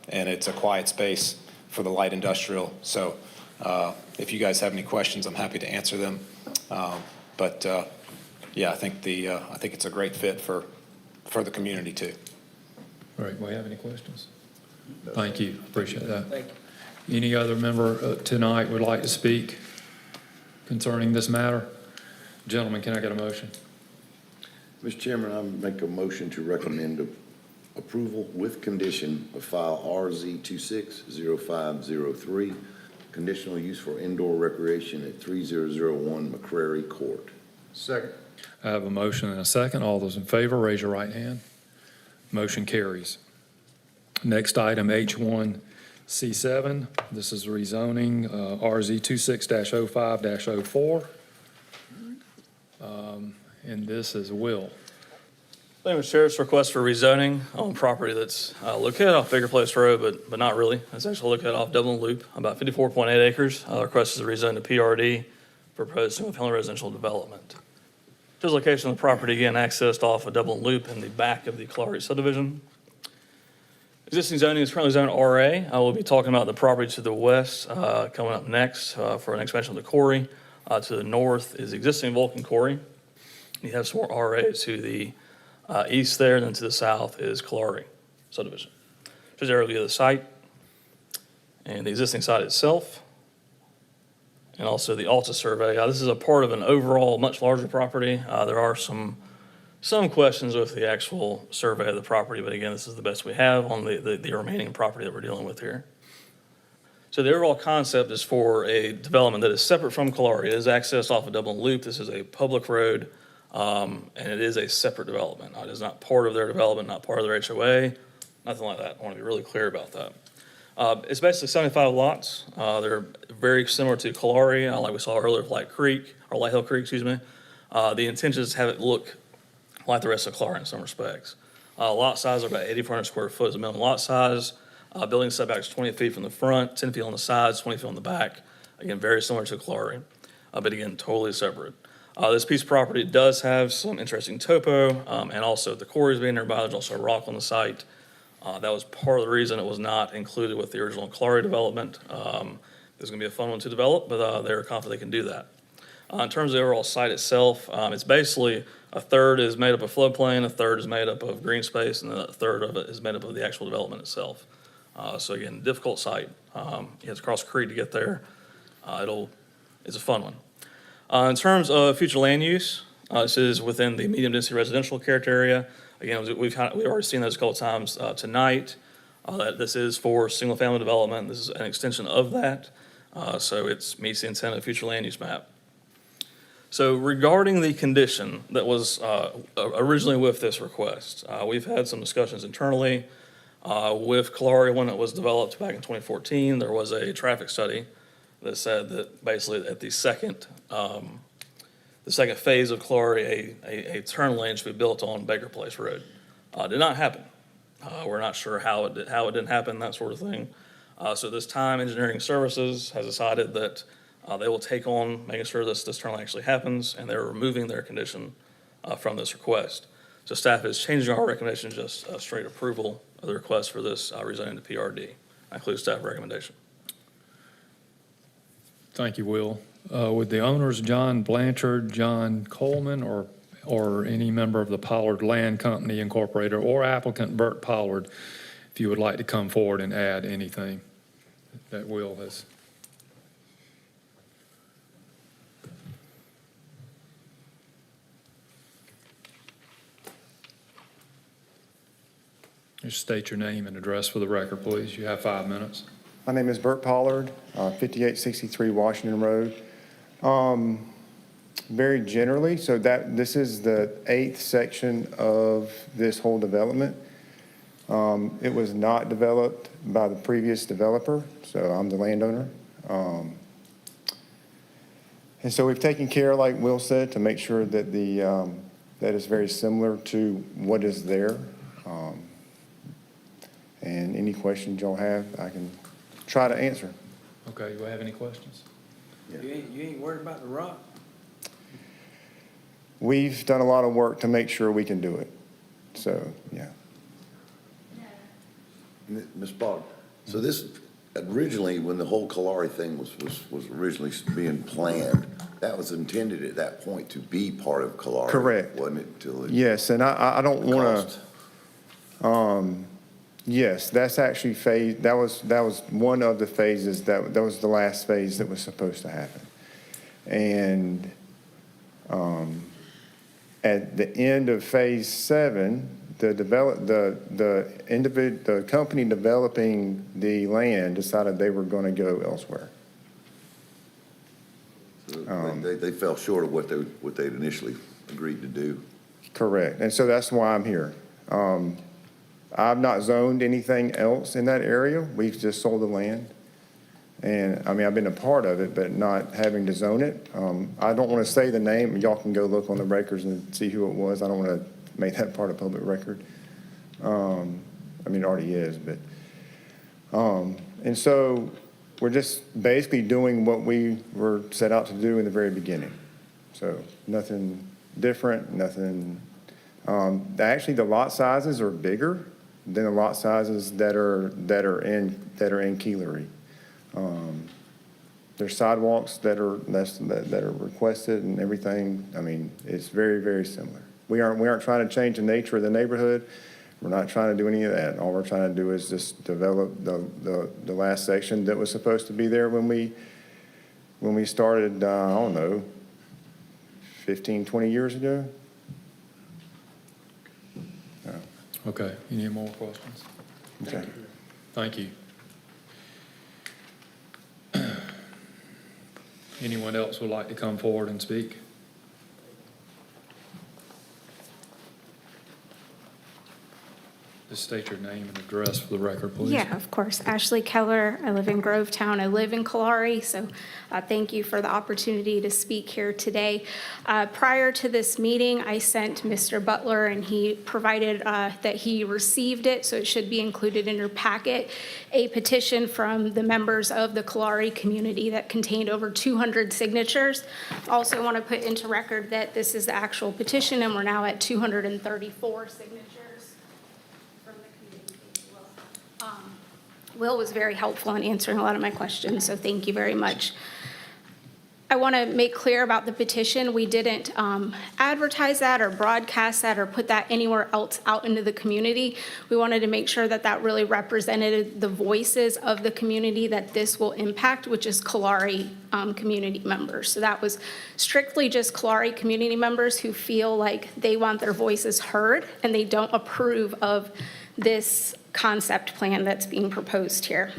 and it's a quiet space for the light industrial. So if you guys have any questions, I'm happy to answer them. Yeah, I think it's a great fit for the community too. All right, we have any questions? Thank you, appreciate that. Thank you. Any other member tonight would like to speak concerning this matter? Gentlemen, can I get a motion? Mr. Chairman, I make a motion to recommend approval with condition of file RZ 260503, conditional use for indoor recreation at 3001 McCrary Court. Second. I have a motion and a second. All those in favor, raise your right hand. Motion carries. Next item, H1C7. This is rezoning RZ 26-05-04. And this is Will. Thank you, Mr. Chair. It's a request for rezoning on property that's located off Baker Place Road, but not really. It's actually located off Dublin Loop, about 54.8 acres. The request is to rezone to PRD for proposed single-family residential development. This location of the property, again, accessed off of Dublin Loop in the back of the Clarey subdivision. Existing zoning is currently zoned RA. I will be talking about the property to the west coming up next for an expansion of the quarry. To the north is existing Vulcan Quarry. You have some more RA to the east there, and then to the south is Clarey subdivision. Here's an area of the site and the existing site itself, and also the Alta survey. This is a part of an overall much larger property. There are some questions with the actual survey of the property, but again, this is the best we have on the remaining property that we're dealing with here. So the overall concept is for a development that is separate from Clarey. It is accessed off of Dublin Loop. This is a public road, and it is a separate development. It is not part of their development, not part of their HOA, nothing like that. I want to be really clear about that. It's basically 75 lots. They're very similar to Clarey, like we saw earlier with Light Hill Creek, excuse me. The intention is to have it look like the rest of Clarey in some respects. Lot size are about 8,400 square foot is the minimum lot size. Building setbacks 20 feet from the front, 10 feet on the sides, 20 feet on the back. Again, very similar to Clarey, but again, totally separate. This piece of property does have some interesting topo, and also the quarries being nearby. There's also a rock on the site. That was part of the reason it was not included with the original Clarey development. There's going to be a fun one to develop, but they're confident they can do that. In terms of the overall site itself, it's basically a third is made up of floodplain, a third is made up of green space, and a third of it is made up of the actual development itself. So again, difficult site. You have to cross the creek to get there. It's a fun one. In terms of future land use, this is within the medium density residential character area. Again, we've already seen those a couple times tonight. That this is for single family development. This is an extension of that. So it meets the intent of the future land use map. So regarding the condition that was originally with this request, we've had some discussions internally. With Clarey, when it was developed back in 2014, there was a traffic study that said that basically at the second phase of Clarey, a turn lane should be built on Baker Place Road. Did not happen. We're not sure how it didn't happen, that sort of thing. So this time, Engineering Services has decided that they will take on making sure this turn lane actually happens, and they're removing their condition from this request. So staff is changing our recommendation to just straight approval of the request for this rezoning to PRD. I include staff recommendation. Thank you, Will. Would the owners, John Blanchard, John Coleman, or any member of the Pollard Land Company Incorporated, or applicant Bert Pollard, if you would like to come forward and add anything that Will has. Just state your name and address for the record, please. You have 5 minutes. My name is Bert Pollard, 5863 Washington Road. Very generally, so this is the 8th section of this whole development. It was not developed by the previous developer, so I'm the landowner. And so we've taken care, like Will said, to make sure that that is very similar to what is there. And any questions y'all have, I can try to answer. Okay, you have any questions? You ain't worried about the rock? We've done a lot of work to make sure we can do it. So, yeah. Ms. Pollard, so this, originally, when the whole Kalari thing was originally being planned, that was intended at that point to be part of Kalari? Correct. Wasn't it, till it Yes, and I don't want cost? to, yes, that's actually that was one of the phases, that was the last phase that was supposed to happen. And at the end of phase 7, the company developing the land decided they were going to go elsewhere. They fell short of what they'd initially agreed to do. Correct, and so that's why I'm here. I've not zoned anything else in that area. We've just sold the land. And, I mean, I've been a part of it, but not having to zone it. I don't want to say the name. Y'all can go look on the records and see who it was. I don't want to make that part of public record. I mean, it already is, but. And so we're just basically doing what we were set out to do in the very beginning. So nothing different, nothing. Actually, the lot sizes are bigger than the lot sizes that are in Keelery. There's sidewalks that are requested and everything. I mean, it's very, very similar. We aren't trying to change the nature of the neighborhood. We're not trying to do any of that. All we're trying to do is just develop the last section that was supposed to be there when we started, I don't know, 15, 20 years ago. Okay, any more questions? Okay. Thank you. Anyone else would like to come forward and speak? Just state your name and address for the record, please. Yeah, of course. Ashley Keller. I live in Grovetown. I live in Kalari, so thank you for the opportunity to speak here today. Prior to this meeting, I sent Mr. Butler, and he provided that he received it, so it should be included in your packet, a petition from the members of the Kalari community that contained over 200 signatures. Also want to put into record that this is the actual petition, and we're now at 234 signatures. Will was very helpful in answering a lot of my questions, so thank you very much. I want to make clear about the petition. We didn't advertise that or broadcast that or put that anywhere else out into the community. We wanted to make sure that that really represented the voices of the community that this will impact, which is Kalari community members. So that was strictly just Kalari community members who feel like they want their voices heard and they don't approve of this concept plan that's being proposed here.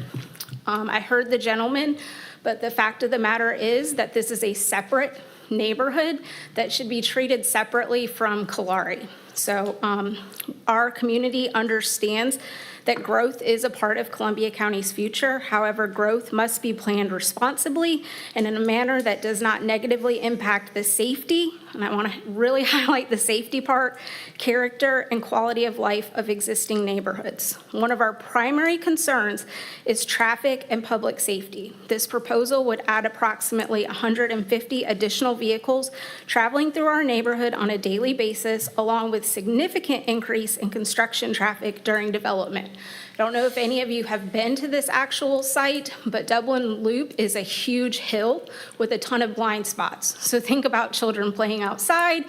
I heard the gentleman, but the fact of the matter is that this is a separate neighborhood that should be treated separately from Kalari. So our community understands that growth is a part of Columbia County's future. However, growth must be planned responsibly and in a manner that does not negatively impact the safety, and I want to really highlight the safety part, character, and quality of life of existing neighborhoods. One of our primary concerns is traffic and public safety. This proposal would add approximately 150 additional vehicles traveling through our neighborhood on a daily basis, along with significant increase in construction traffic during development. I don't know if any of you have been to this actual site, but Dublin Loop is a huge hill with a ton of blind spots. So think about children playing outside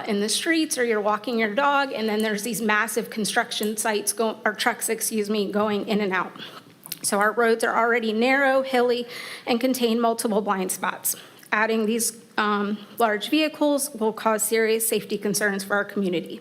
in the streets, or you're walking your dog, and then there's these massive construction sites, trucks, going in and out. So our roads are already narrow, hilly, and contain multiple blind spots. Adding these large vehicles will cause serious safety concerns for our community.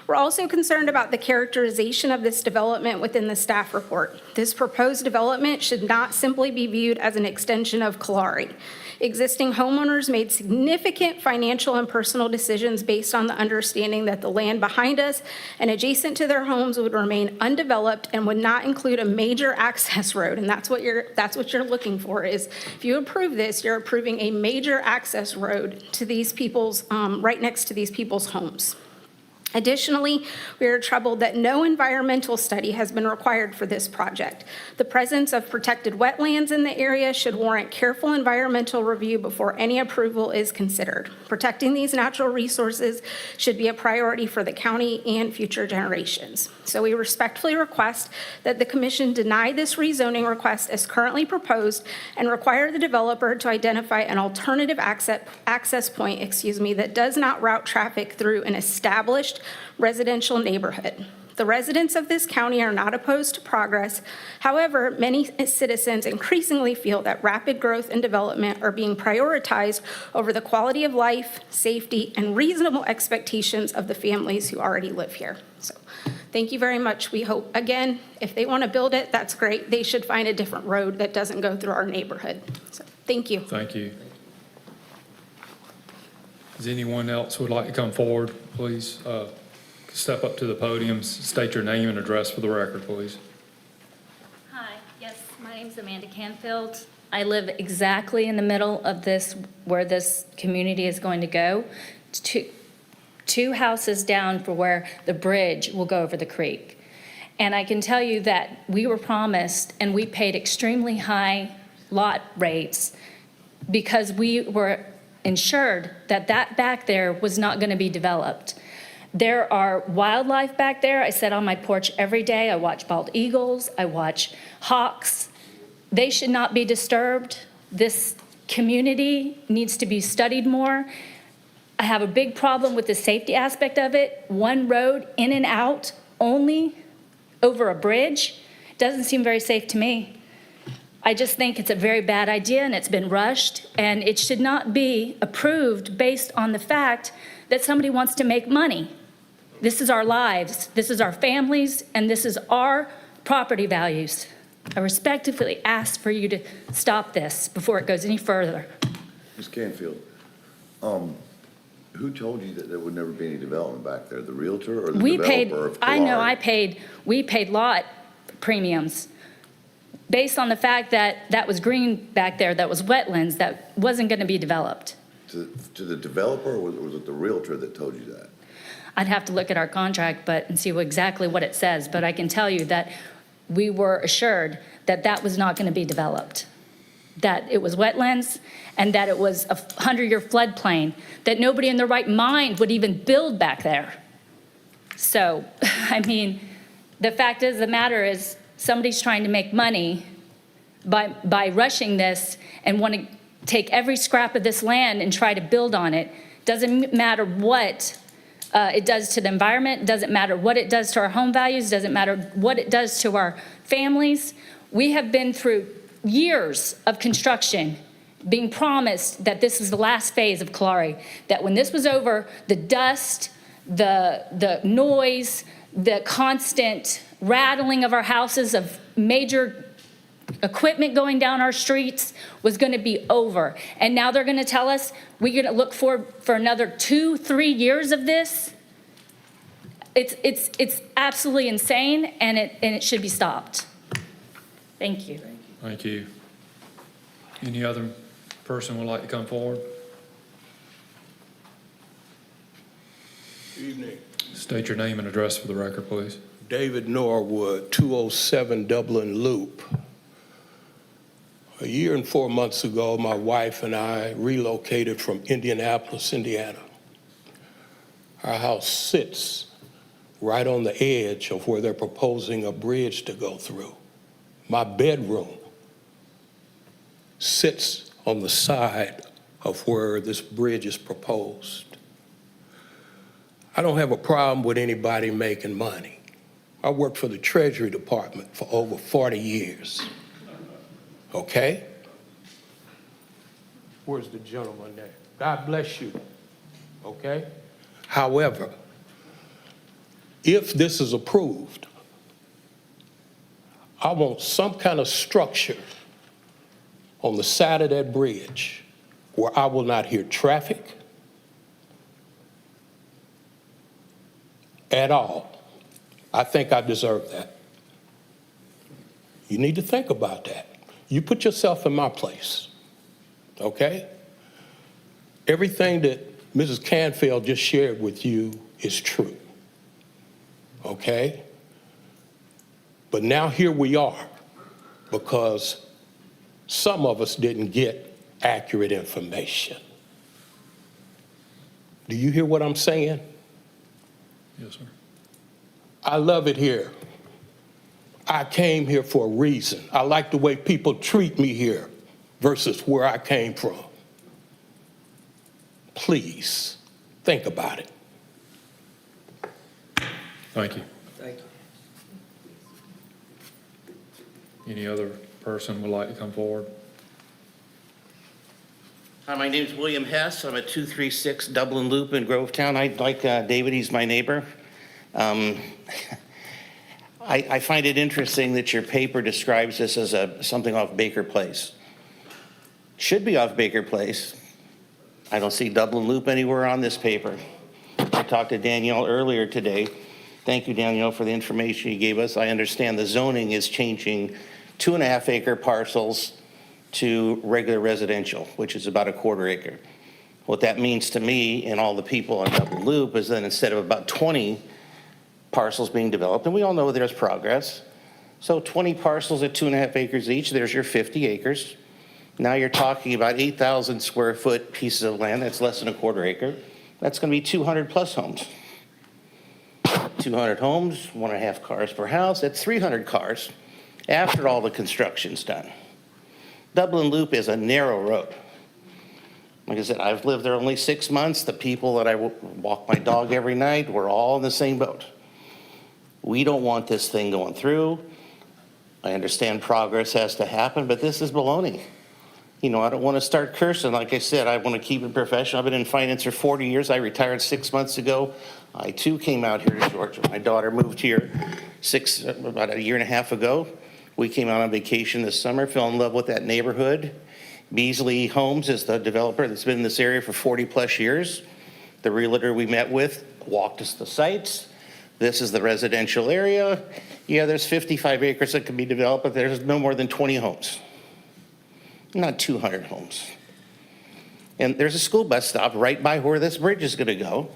We're also concerned about the characterization of this development within the staff report. This proposed development should not simply be viewed as an extension of Kalari. Existing homeowners made significant financial and personal decisions based on the understanding that the land behind us and adjacent to their homes would remain undeveloped and would not include a major access road. And that's what you're looking for, is if you approve this, you're approving a major access road to these people's, right next to these people's homes. Additionally, we are troubled that no environmental study has been required for this project. The presence of protected wetlands in the area should warrant careful environmental review before any approval is considered. Protecting these natural resources should be a priority for the county and future generations. So we respectfully request that the commission deny this rezoning request as currently proposed and require the developer to identify an alternative access point, that does not route traffic through an established residential neighborhood. The residents of this county are not opposed to progress. However, many citizens increasingly feel that rapid growth and development are being prioritized over the quality of life, safety, and reasonable expectations of the families who already live here. So, thank you very much. We hope, again, if they want to build it, that's great. They should find a different road that doesn't go through our neighborhood. So, thank you. Thank you. Does anyone else who would like to come forward, please step up to the podium, state your name and address for the record, please. Hi, yes, my name's Amanda Canfield. I live exactly in the middle of this, where this community is going to go. Two houses down for where the bridge will go over the creek. And I can tell you that we were promised, and we paid extremely high lot rates because we were ensured that that back there was not going to be developed. There are wildlife back there. I sit on my porch every day. I watch bald eagles. I watch hawks. They should not be disturbed. This community needs to be studied more. I have a big problem with the safety aspect of it. One road in and out only over a bridge doesn't seem very safe to me. I just think it's a very bad idea, and it's been rushed, and it should not be approved based on the fact that somebody wants to make money. This is our lives, this is our families, and this is our property values. I respectfully ask for you to stop this before it goes any further. Ms. Canfield, who told you that there would never be any development back there? The realtor or the developer of Kalari? We paid lot premiums based on the fact that that was green back there, that was wetlands, that wasn't going to be developed. To the developer, or was it the realtor that told you that? I'd have to look at our contract and see exactly what it says, but I can tell you that we were assured that that was not going to be developed, that it was wetlands, and that it was a 100-year floodplain, that nobody in their right mind would even build back there. So, I mean, the fact of the matter is, somebody's trying to make money by rushing this and want to take every scrap of this land and try to build on it. Doesn't matter what it does to the environment, doesn't matter what it does to our home values, doesn't matter what it does to our families. We have been through years of construction being promised that this is the last phase of Kalari, that when this was over, the dust, the noise, the constant rattling of our houses, of major equipment going down our streets was going to be over. And now they're going to tell us we're going to look for another 2-3 years of this. It's absolutely insane, and it should be stopped. Thank you. Thank you. Any other person would like to come forward? Evening. State your name and address for the record, please. David Norwood, 207 Dublin Loop. A year and 4 months ago, my wife and I relocated from Indianapolis, Indiana. Our house sits right on the edge of where they're proposing a bridge to go through. My bedroom sits on the side of where this bridge is proposed. I don't have a problem with anybody making money. I worked for the Treasury Department for over 40 years. Okay? Where's the gentleman there? God bless you, okay? However, if this is approved, I want some kind of structure on the side of that bridge where I will not hear traffic at all. I think I deserve that. You need to think about that. You put yourself in my place, okay? Everything that Mrs. Canfield just shared with you is true, okay? But now here we are because some of us didn't get accurate information. Do you hear what I'm saying? Yes, sir. I love it here. I came here for a reason. I like the way people treat me here versus where I came from. Please, think about it. Thank you. Thank you. Any other person would like to come forward? Hi, my name's William Hess. I'm at 236 Dublin Loop in Grovetown. I like David, he's my neighbor. I find it interesting that your paper describes this as something off Baker Place. Should be off Baker Place. I don't see Dublin Loop anywhere on this paper. I talked to Danielle earlier today. Thank you, Danielle, for the information you gave us. I understand the zoning is changing 2.5 acre parcels to regular residential, which is about 1/4 acre. What that means to me and all the people on Dublin Loop is that instead of about 20 parcels being developed, and we all know there's progress, so 20 parcels at 2.5 acres each, there's your 50 acres. Now you're talking about 8,000 square foot pieces of land, that's less than 1/4 acre. That's gonna be 200 plus homes. 200 homes, 1.5 cars per house, that's 300 cars after all the construction's done. Dublin Loop is a narrow road. Like I said, I've lived there only 6 months. The people that I walk my dog every night, we're all in the same boat. We don't want this thing going through. I understand progress has to happen, but this is baloney. You know, I don't want to start cursing. Like I said, I want to keep it professional. I've been in finance for 40 years. I retired 6 months ago. I too came out here to Georgia. My daughter moved here about 1.5 years ago. We came out on vacation this summer, fell in love with that neighborhood. Beasley Homes is the developer that's been in this area for 40 plus years. The realtor we met with walked us the sites. This is the residential area. Yeah, there's 55 acres that can be developed, but there's no more than 20 homes. Not 200 homes. And there's a school bus stop right by where this bridge is gonna go.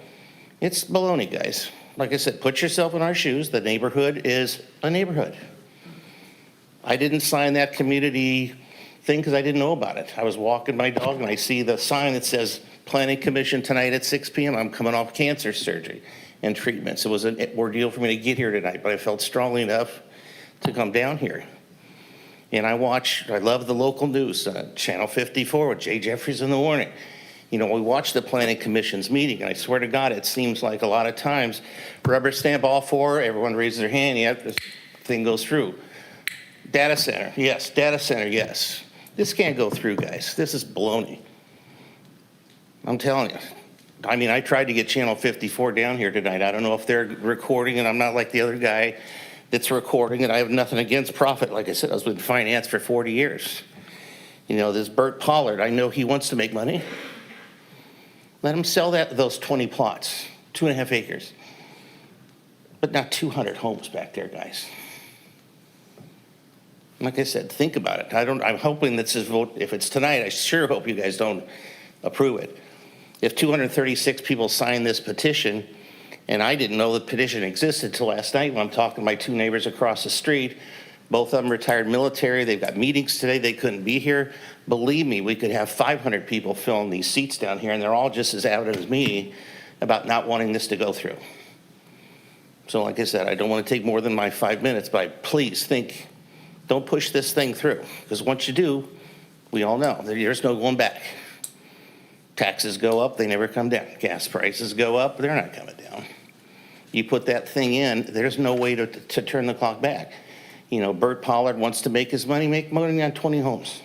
It's baloney, guys. Like I said, put yourself in our shoes. The neighborhood is a neighborhood. I didn't sign that community thing because I didn't know about it. I was walking my dog and I see the sign that says Planning Commission tonight at 6 p.m. I'm coming off cancer surgery and treatments. It was an ordeal for me to get here tonight, but I felt strongly enough to come down here. And I love the local news, Channel 54 with Jay Jeffries in the morning. You know, we watch the Planning Commission's meeting, and I swear to God, it seems like a lot of times, rubber stamp all four, everyone raises their hand, yeah, this thing goes through. Data center, yes. Data center, yes. This can't go through, guys. This is baloney. I'm telling you. I mean, I tried to get Channel 54 down here tonight. I don't know if they're recording, and I'm not like the other guy that's recording, and I have nothing against profit. Like I said, I was in finance for 40 years. You know, this Bert Pollard, I know he wants to make money. Let him sell those 20 plots, 2.5 acres. But not 200 homes back there, guys. Like I said, think about it. I'm hoping this is vote, if it's tonight, I sure hope you guys don't approve it. If 236 people sign this petition, and I didn't know the petition existed till last night when I'm talking to my two neighbors across the street, both of them retired military, they've got meetings today, they couldn't be here. Believe me, we could have 500 people filling these seats down here, and they're all just as adamant as me about not wanting this to go through. So like I said, I don't want to take more than my 5 minutes, but please think, don't push this thing through, because once you do, we all know, there's no going back. Taxes go up, they never come down. Gas prices go up, they're not coming down. You put that thing in, there's no way to turn the clock back. You know, Bert Pollard wants to make his money, make money on 20 homes,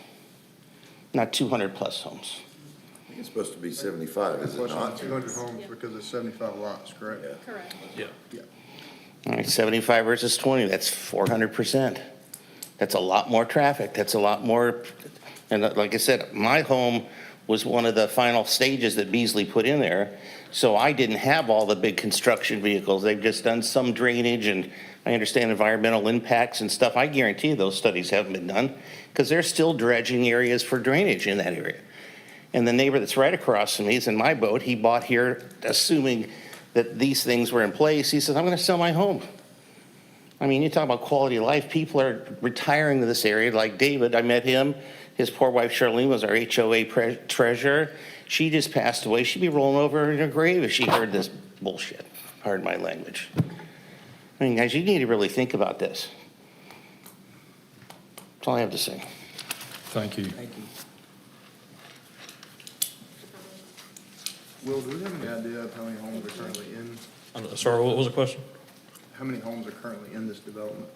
not 200 plus homes. It's supposed to be 75, is it Plus not? 200 homes because it's 75 lots, correct? Correct. Yeah. All right, 75 versus 20, that's 400%. That's a lot more traffic. That's a lot more, and like I said, my home was one of the final stages that Beasley put in there. So I didn't have all the big construction vehicles. They've just done some drainage, and I understand environmental impacts and stuff. I guarantee those studies haven't been done because there's still dredging areas for drainage in that area. And the neighbor that's right across from me is in my boat. He bought here assuming that these things were in place. He says, I'm going to sell my home. I mean, you talk about quality of life. People are retiring to this area, like David. I met him. His poor wife, Charlene, was our HOA treasurer. She just passed away. She'd be rolling over in her grave if she heard this bullshit. Pardon my language. I mean, guys, you need to really think about this. That's all I have to say. Thank you. Thank you. Will, do we have any idea of how many homes are currently in, I'm sorry, what was the question? how many homes are currently in this development?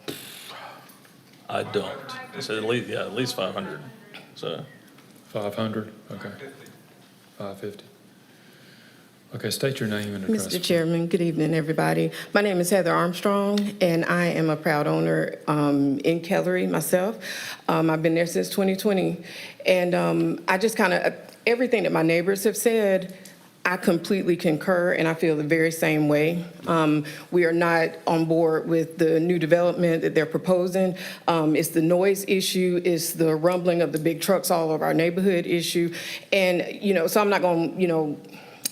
I don't. I said at least 500. So 500, okay. 550. Okay, state your name and address. Mr. Chairman, good evening, everybody. My name is Heather Armstrong, and I am a proud owner in Kellery myself. I've been there since 2020. And I just kind of, everything that my neighbors have said, I completely concur, and I feel the very same way. We are not on board with the new development that they're proposing. It's the noise issue, it's the rumbling of the big trucks all over our neighborhood issue. And, so I'm not going to,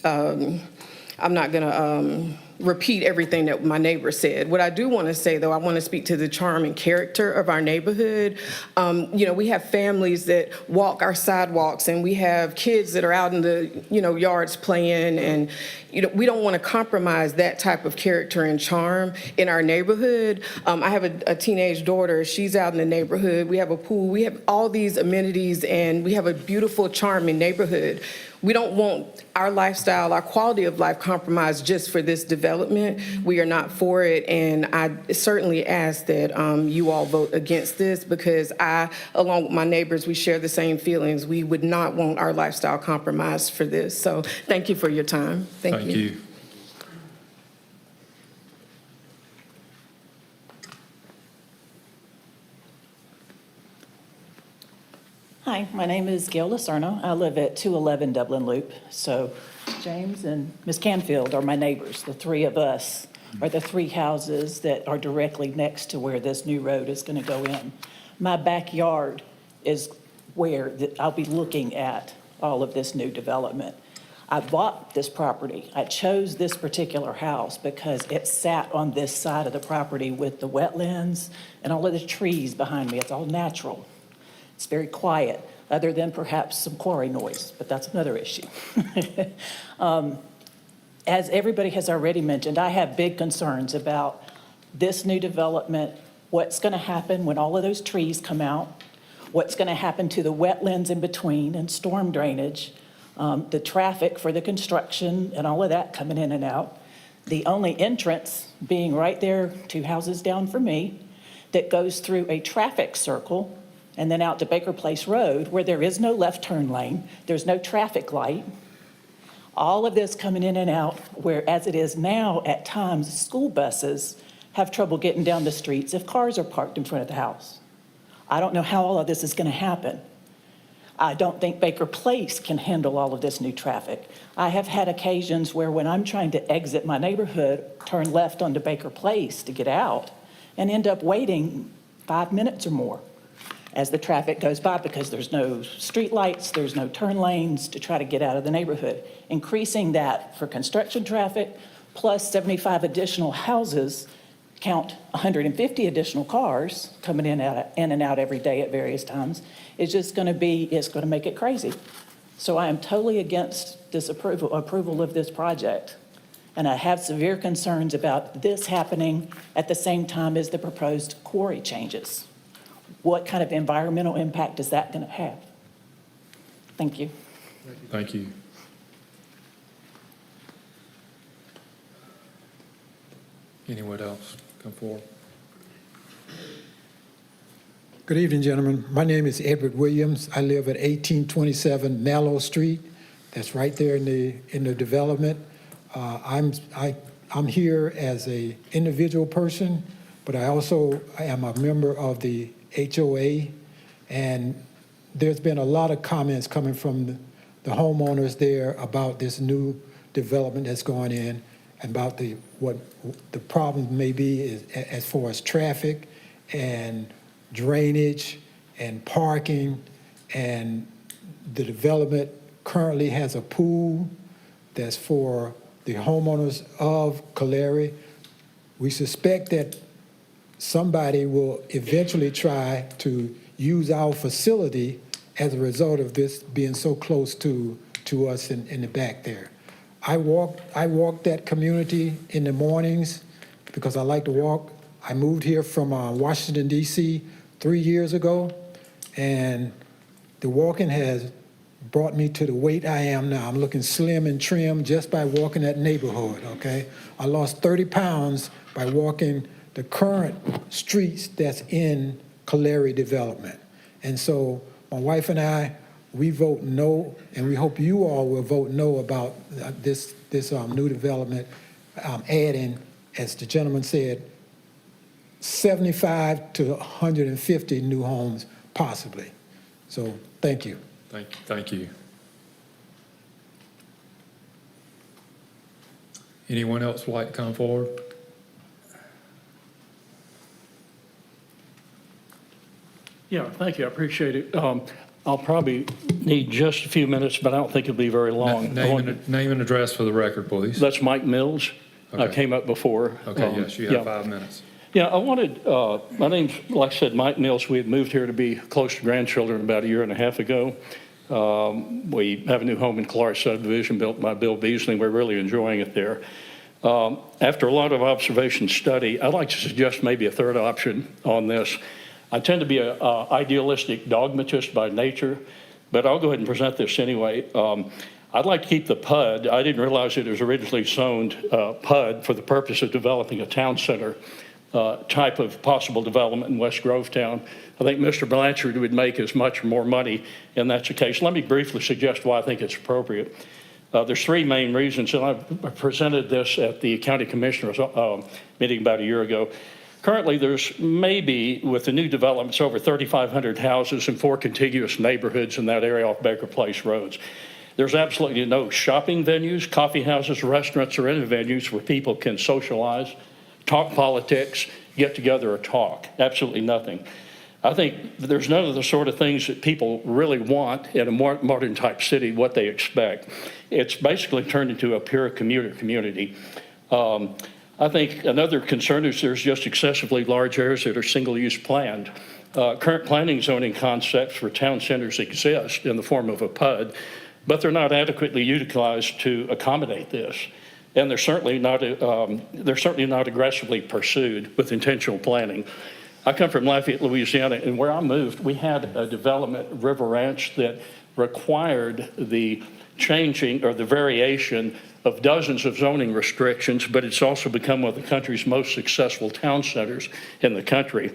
I'm not going to repeat everything that my neighbor said. What I do want to say, though, I want to speak to the charm and character of our neighborhood. We have families that walk our sidewalks, and we have kids that are out in the, yards playing, and, we don't want to compromise that type of character and charm in our neighborhood. I have a teenage daughter. She's out in the neighborhood. We have a pool. We have all these amenities, and we have a beautiful, charming neighborhood. We don't want our lifestyle, our quality of life compromised just for this development. We are not for it, and I certainly ask that you all vote against this, because I, along with my neighbors, we share the same feelings. We would not want our lifestyle compromised for this. So thank you for your time. Thank you. Thank you. Hi, my name is Gail Lacerno. I live at 211 Dublin Loop. So James and Ms. Canfield are my neighbors. The three of us are the three houses that are directly next to where this new road is going to go in. My backyard is where I'll be looking at all of this new development. I bought this property. I chose this particular house because it sat on this side of the property with the wetlands and all of the trees behind me. It's all natural. It's very quiet, other than perhaps some quarry noise, but that's another issue. As everybody has already mentioned, I have big concerns about this new development, what's going to happen when all of those trees come out, what's going to happen to the wetlands in between and storm drainage, the traffic for the construction and all of that coming in and out. The only entrance being right there, 2 houses down from me, that goes through a traffic circle and then out to Baker Place Road, where there is no left turn lane, there's no traffic light. All of this coming in and out, where as it is now, at times, school buses have trouble getting down the streets if cars are parked in front of the house. I don't know how all of this is going to happen. I don't think Baker Place can handle all of this new traffic. I have had occasions where when I'm trying to exit my neighborhood, turn left onto Baker Place to get out, and end up waiting 5 minutes or more as the traffic goes by, because there's no street lights, there's no turn lanes to try to get out of the neighborhood. Increasing that for construction traffic, plus 75 additional houses, count 150 additional cars coming in and out every day at various times, is just going to be, it's going to make it crazy. So I am totally against this approval of this project. And I have severe concerns about this happening at the same time as the proposed quarry changes. What kind of environmental impact is that going to have? Thank you. Thank you. Anyone else come forward? Good evening, gentlemen. My name is Edward Williams. I live at 1827 Mallow Street, that's right there in the development. I'm here as a individual person, but I also am a member of the HOA, and there's been a lot of comments coming from the homeowners there about this new development that's going in, about what the problem may be is, as far as traffic and drainage and parking, and the development currently has a pool that's for the homeowners of Calera. We suspect that somebody will eventually try to use our facility as a result of this being so close to us in the back there. I walk that community in the mornings because I like to walk. I moved here from Washington, D.C. 3 years ago, and the walking has brought me to the weight I am now. I'm looking slim and trim just by walking that neighborhood, okay? I lost 30 pounds by walking the current streets that's in Calera development. And so my wife and I, we vote no, and we hope you all will vote no about this new development, adding, as the gentleman said, 75 to 150 new homes possibly. So thank you. Thank you. Anyone else would like to come forward? Yeah, thank you, I appreciate it. I'll probably need just a few minutes, but I don't think it'll be very long. Name and address for the record, please. That's Mike Mills. I Okay. came up before. Okay, yes, you have 5 minutes. Yeah, I wanted, my name's, like I said, Mike Mills. We had moved here to be close to grandchildren about a year and a half ago. We have a new home in Clark subdivision built by Bill Beasley. We're really enjoying it there. After a lot of observation study, I'd like to suggest maybe a third option on this. I tend to be an idealistic dogmatist by nature, but I'll go ahead and present this anyway. I'd like to keep the PUD. I didn't realize it was originally zoned PUD for the purpose of developing a town center type of possible development in West Grovetown. I think Mr. Blanchard would make as much or more money, and that's the case. Let me briefly suggest why I think it's appropriate. There's three main reasons, and I presented this at the county commissioners meeting about a year ago. Currently, there's maybe, with the new developments, over 3,500 houses in 4 contiguous neighborhoods in that area off Baker Place roads. There's absolutely no shopping venues, coffee houses, restaurants, or any venues where people can socialize, talk politics, get together or talk. Absolutely nothing. I think there's none of the sort of things that people really want in a modern type city, what they expect. It's basically turned into a pure commuter community. I think another concern is there's just excessively large areas that are single-use planned. Current planning zoning concepts for town centers exist in the form of a PUD, but they're not adequately utilized to accommodate this. And they're certainly not aggressively pursued with intentional planning. I come from Lafayette, Louisiana, and where I moved, we had a development, River Ranch, that required the changing or the variation of dozens of zoning restrictions, but it's also become one of the country's most successful town centers in the country.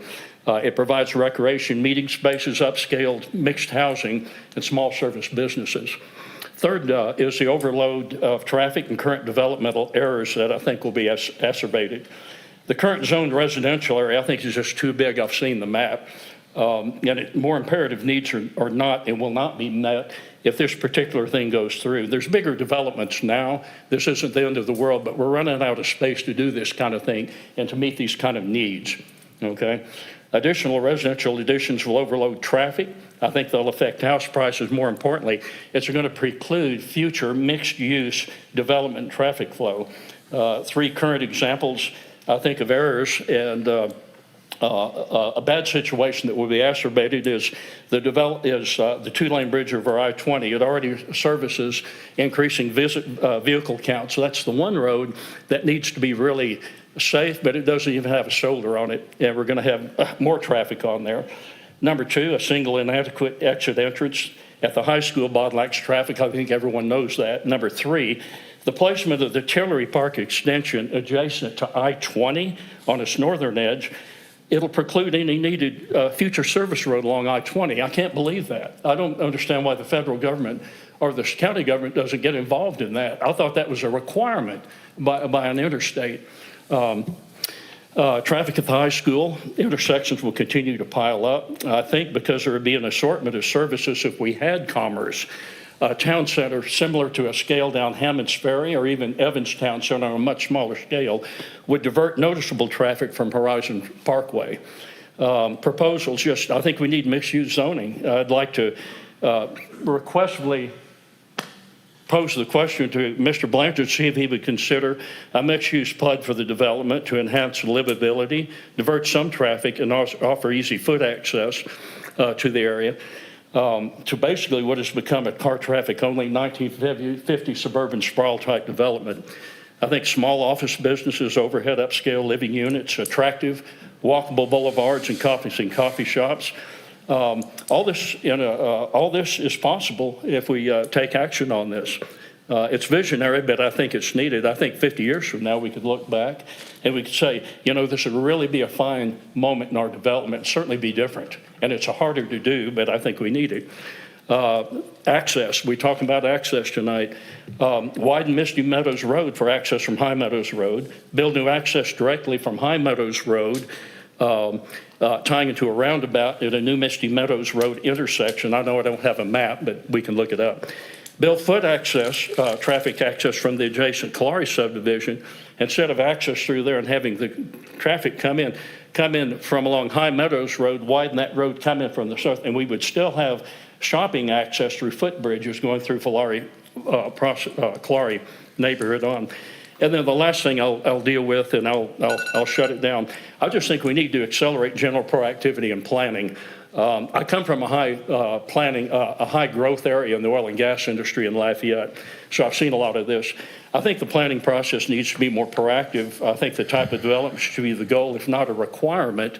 It provides recreation, meeting spaces, upscaled mixed housing, and small service businesses. Third is the overload of traffic and current developmental errors that I think will be exacerbated. The current zoned residential area, I think, is just too big. I've seen the map. More imperative needs are not and will not be met if this particular thing goes through. There's bigger developments now. This isn't the end of the world, but we're running out of space to do this kind of thing and to meet these kind of needs, okay? Additional residential additions will overload traffic. I think they'll affect house prices. More importantly, it's going to preclude future mixed-use development and traffic flow. 3 current examples, I think, of errors and a bad situation that will be exacerbated is the 2-lane bridge over I-20. It already services increasing vehicle count. So that's the one road that needs to be really safe, but it doesn't even have a shoulder on it, and we're going to have more traffic on there. Number 2, a single inadequate exit entrance at the high school bottlenecks traffic. I think everyone knows that. Number 3, the placement of the Tillery Park extension adjacent to I-20 on its northern edge it'll preclude any needed future service road along I-20. I can't believe that. I don't understand why the federal government or the county government doesn't get involved in that. I thought that was a requirement by an interstate. Traffic at the high school, intersections will continue to pile up. I think because there would be an assortment of services if we had Commerce. Town center, similar to a scale down Hammond's Ferry or even Evans Town Center on a much smaller scale, would divert noticeable traffic from Horizon Parkway. Proposals, just, I think we need mixed-use zoning. I'd like to requestfully pose the question to Mr. Blanchard, see if he would consider a mixed-use PUD for the development to enhance livability, divert some traffic, and also offer easy foot access to the area. To basically what has become a car traffic only 1950 suburban sprawl type development. I think small office businesses, overhead upscale living units, attractive walkable boulevards and coffee shops. All this is possible if we take action on this. It's visionary, but I think it's needed. I think 50 years from now, we could look back and we could say, you know, this would really be a fine moment in our development, certainly be different. And it's harder to do, but I think we need it. Access, we talked about access tonight. Widen Misty Meadows Road for access from High Meadows Road. Build new access directly from High Meadows Road, tying into a roundabout at a new Misty Meadows Road intersection. I know I don't have a map, but we can look it up. Build foot access, traffic access from the adjacent Kalari subdivision. Instead of access through there and having the traffic come in from along High Meadows Road, widen that road, come in from the south, and we would still have shopping access through footbridges going through Kalari neighborhood on. And then the last thing I'll deal with, and I'll shut it down. I just think we need to accelerate general proactivity and planning. I come from a high growth area in the oil and gas industry in Lafayette, so I've seen a lot of this. I think the planning process needs to be more proactive. I think the type of development should be the goal, if not a requirement,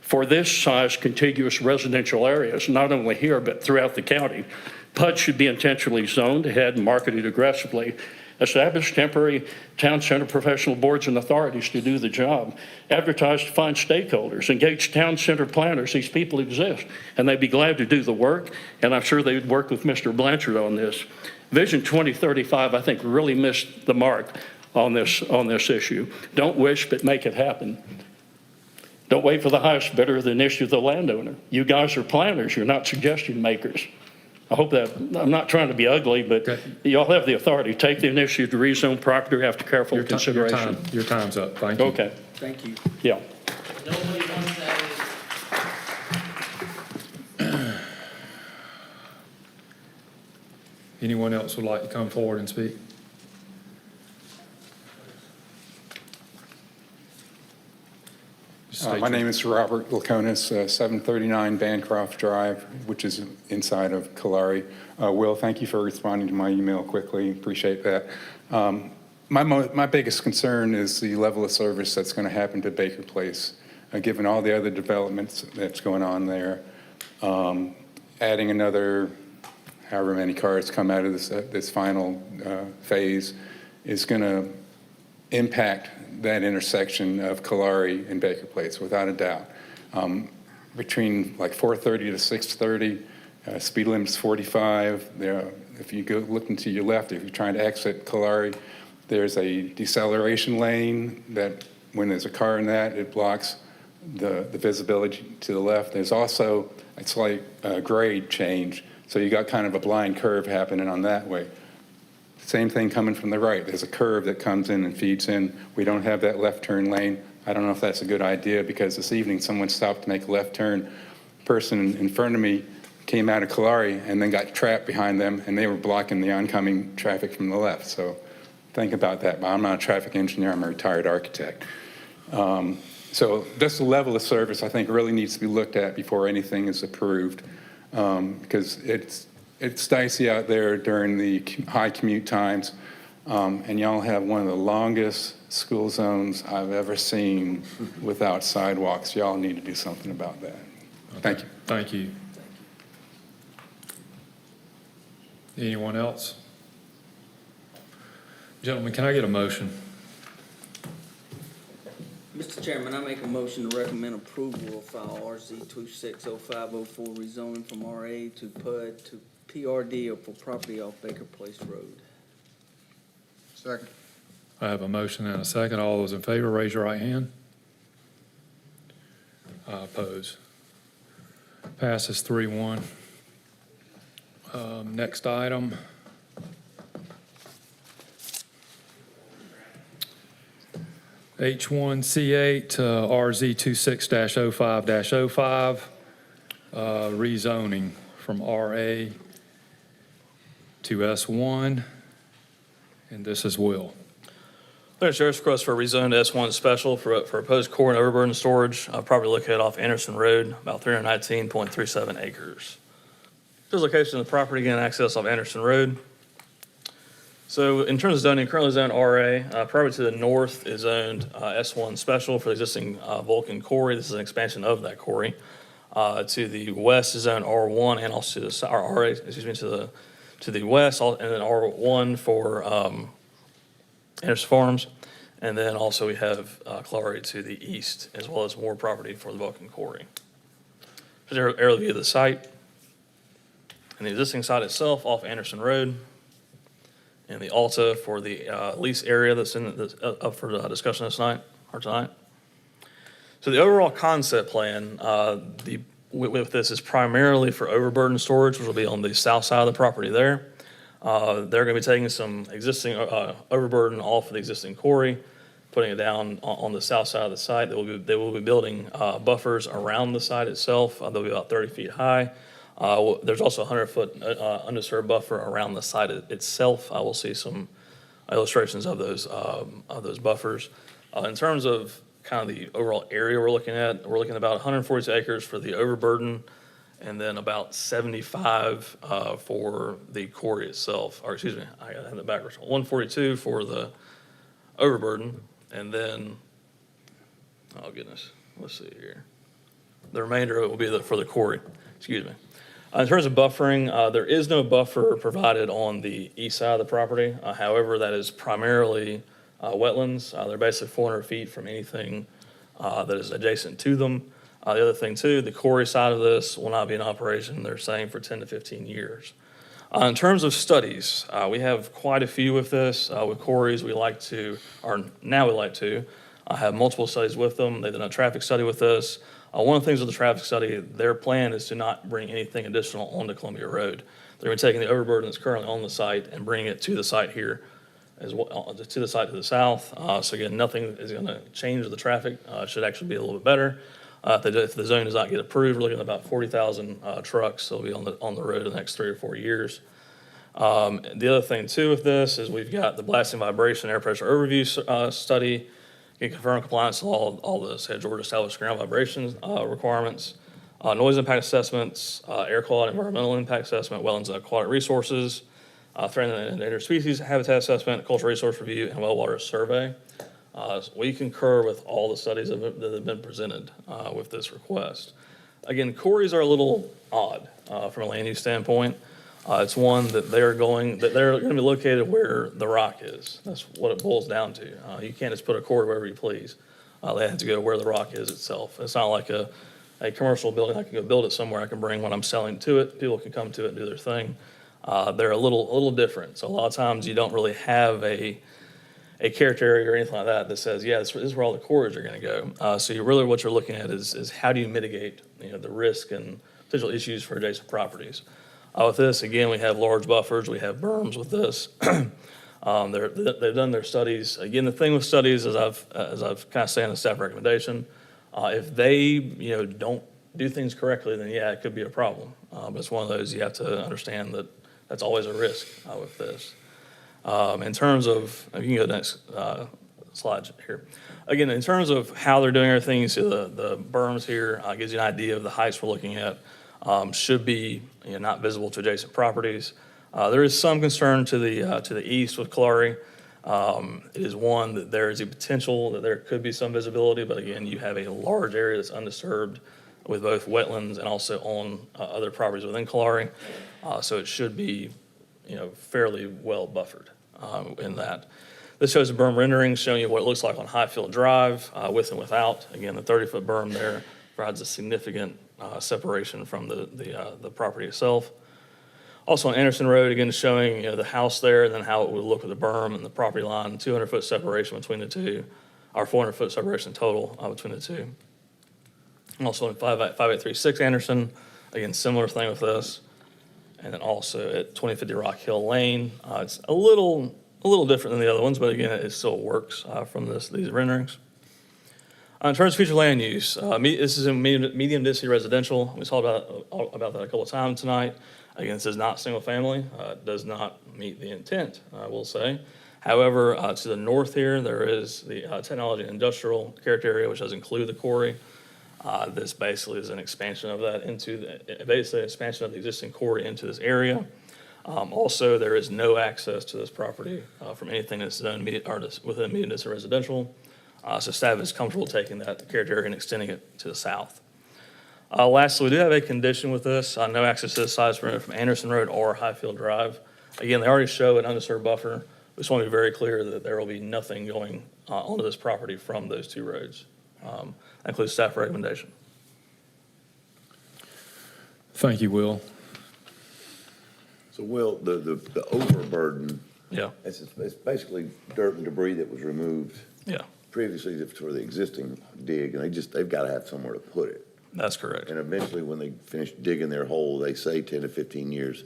for this size contiguous residential areas, not only here, but throughout the county. PUD should be intentionally zoned ahead and marketed aggressively. Establish temporary town center professional boards and authorities to do the job. Advertise to find stakeholders. Engage town center planners. These people exist, and they'd be glad to do the work, and I'm sure they would work with Mr. Blanchard on this. Vision 2035, I think, really missed the mark on this issue. Don't wish, but make it happen. Don't wait for the highest bidder, the initiative of the landowner. You guys are planners. You're not suggestion makers. I hope that, I'm not trying to be ugly, but y'all have the authority. Take the initiative to rezone property after careful consideration. Your time's up. Thank you. Okay. Thank you. Yeah. Nobody wants that. Anyone else would like to come forward and speak? My name is Robert Laconis, 739 Bancroft Drive, which is inside of Kalari. Will, thank you for responding to my email quickly. Appreciate that. My biggest concern is the level of service that's going to happen to Baker Place, given all the other developments that's going on there. Adding another however many cars come out of this final phase is going to impact that intersection of Kalari and Baker Place, without a doubt. Between like 4:30 to 6:30, speed limit's 45. If you go looking to your left, if you're trying to exit Kalari, there's a deceleration lane that when there's a car in that, it blocks the visibility to the left. There's also a slight grade change, so you got kind of a blind curve happening on that way. Same thing coming from the right. There's a curve that comes in and feeds in. We don't have that left turn lane. I don't know if that's a good idea, because this evening someone stopped to make a left turn. Person in front of me came out of Kalari and then got trapped behind them, and they were blocking the oncoming traffic from the left. So think about that. But I'm not a traffic engineer. I'm a retired architect. So this level of service, I think, really needs to be looked at before anything is approved, because it's dicey out there during the high commute times, and y'all have one of the longest school zones I've ever seen without sidewalks. Y'all need to do something about that. Thank you. Thank you. Anyone else? Gentlemen, can I get a motion? Mr. Chairman, I make a motion to recommend approval of file RZ 260504 rezoning from RA to PUD to PRD or for property off Baker Place Road. Second. I have a motion and a second. All those in favor, raise your right hand. Oppose. Passes 3-1. Next item. H1C8, RZ 26-05-05, rezoning from RA to S1, and this is Will. There's a sheriff's request for a rezone to S1 special for proposed core and overburden storage, property located off Anderson Road, about 319.37 acres. This location of the property, again, access off Anderson Road. So in terms of zoning, currently zoned RA, property to the north is zoned S1 special for the existing Vulcan quarry. This is an expansion of that quarry. To the west is zoned R1 and also to the, or RA, excuse me, to the west, and then R1 for Anderson Farms. And then also we have Clarey to the east, as well as more property for the Vulcan quarry. Here's an aerial view of the site. And the existing site itself off Anderson Road. And the ALTA for the lease area that's up for discussion tonight. So the overall concept plan, with this is primarily for overburden storage, which will be on the south side of the property there. They're going to be taking some existing overburden off of the existing quarry, putting it down on the south side of the site. They will be building buffers around the site itself. They'll be about 30 feet high. There's also a 100-foot undisturbed buffer around the site itself. I will see some illustrations of those buffers. In terms of kind of the overall area we're looking at about 142 acres for the overburden, and then about 75 for the quarry itself. Or excuse me, I have that backwards. 142 for the overburden, and then, oh goodness, let's see here. The remainder of it will be for the quarry. Excuse me. In terms of buffering, there is no buffer provided on the east side of the property. However, that is primarily wetlands. They're basically 400 feet from anything that is adjacent to them. The other thing too, the quarry side of this will not be in operation, they're saying, for 10 to 15 years. In terms of studies, we have quite a few with this. With quarries, we like to have multiple studies with them. They've done a traffic study with this. One of the things with the traffic study, their plan is to not bring anything additional onto Columbia Road. They're going to be taking the overburden that's currently on the site and bringing it to the site here, as well, to the site to the south. So again, nothing is going to change the traffic. It should actually be a little bit better. If the zone does not get approved, we're looking at about 40,000 trucks that'll be on the road in the next 3 or 4 years. The other thing too with this is we've got the blasting, vibration, air pressure overview study. You can confirm compliance to all the state of Georgia established ground vibration requirements, noise impact assessments, air quality, environmental impact assessment, wetlands and aquatic resources, threatened and endangered species habitat assessment, cultural resource review, and well water survey. We concur with all the studies that have been presented with this request. Again, quarries are a little odd from a land use standpoint. It's one that they're going to be located where the rock is. That's what it boils down to. You can't just put a quarry wherever you please. They have to go where the rock is itself. It's not like a commercial building. I can go build it somewhere. I can bring what I'm selling to it. People can come to it and do their thing. They're a little different. So a lot of times you don't really have a character area or anything like that says, yeah, this is where all the quarries are going to go. So what you're looking at is how do you mitigate the risk and potential issues for adjacent properties. With this, again, we have large buffers, we have berms with this. They've done their studies. Again, the thing with studies, as I've kind of said in the staff recommendation, if they don't do things correctly, then yeah, it could be a problem. But it's one of those you have to understand that that's always a risk with this. In terms of, you can go to the next slide here. Again, in terms of how they're doing everything, you see the berms here, gives you an idea of the heights we're looking at. Should be not visible to adjacent properties. There is some concern to the east with Clarey. It is one that there is a potential that there could be some visibility, but again, you have a large area that's undisturbed with both wetlands and also on other properties within Clarey. So it should be fairly well buffered in that. This shows a berm rendering showing you what it looks like on Highfield Drive, with and without. Again, the 30-foot berm there provides a significant separation from the property itself. Also on Anderson Road, again, showing the house there and then how it would look with the berm and the property line, 200-foot separation between the two, or 400-foot separation total between the two. Also in 5836 Anderson, again, similar thing with this. And then also at 2050 Rock Hill Lane, it's a little different than the other ones, but again, it still works from these renderings. In terms of future land use, this is in medium density residential. We talked about that a couple of times tonight. Again, this is not single family. It does not meet the intent, I will say. However, to the north here, there is the technology and industrial character area, which does include the quarry. This basically is an expansion of that basically an expansion of the existing quarry into this area. Also, there is no access to this property from anything that's done within medium density residential. So staff is comfortable taking that character area and extending it to the south. Lastly, we do have a condition with this, no access to this side from Anderson Road or Highfield Drive. Again, they already show an undisturbed buffer. We just want to be very clear that there will be nothing going onto this property from those two roads. That includes staff recommendation. Thank you, Will. So Will, the overburden, Yeah, it's basically dirt and debris that was removed yeah, previously for the existing dig, and they've got to have somewhere to put it. that's correct. And eventually, when they finish digging their hole, they say 10 to 15 years,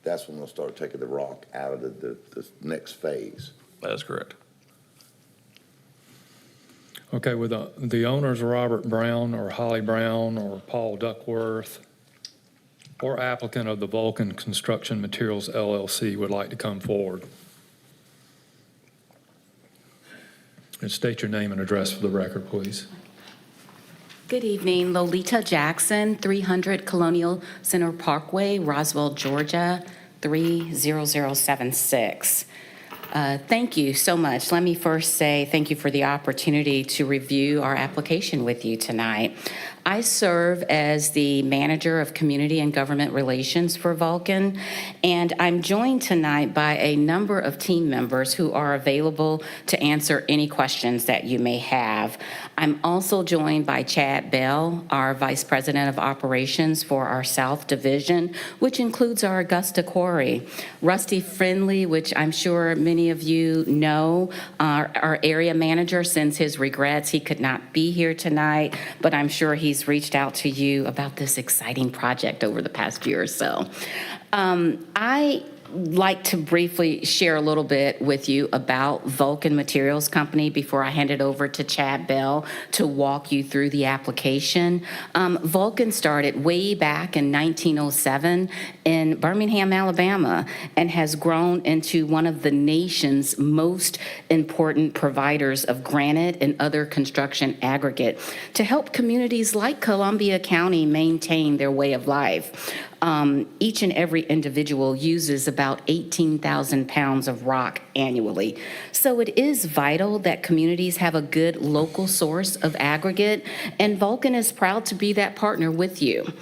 that's when they'll start taking the rock out of the next phase. That is correct. Okay, with the owners, Robert Brown or Holly Brown or Paul Duckworth, or applicant of the Vulcan Construction Materials LLC would like to come forward. And state your name and address for the record, please. Good evening, Lolita Jackson, 300 Colonial Center Parkway, Roswell, Georgia, 30076. Thank you so much. Let me first say thank you for the opportunity to review our application with you tonight. I serve as the Manager of Community and Government Relations for Vulcan, and I'm joined tonight by a number of team members who are available to answer any questions that you may have. I'm also joined by Chad Bell, our Vice President of Operations for our South Division, which includes our Augusta Quarry. Rusty Friendly, which I'm sure many of you know, our area manager, sends his regrets. He could not be here tonight, but I'm sure he's reached out to you about this exciting project over the past year or so. I like to briefly share a little bit with you about Vulcan Materials Company before I hand it over to Chad Bell to walk you through the application. Vulcan started way back in 1907 in Birmingham, Alabama, and has grown into one of the nation's most important providers of granite and other construction aggregate to help communities like Columbia County maintain their way of life. Each and every individual uses about 18,000 pounds of rock annually. So it is vital that communities have a good local source of aggregate, and Vulcan is proud to be that partner with you.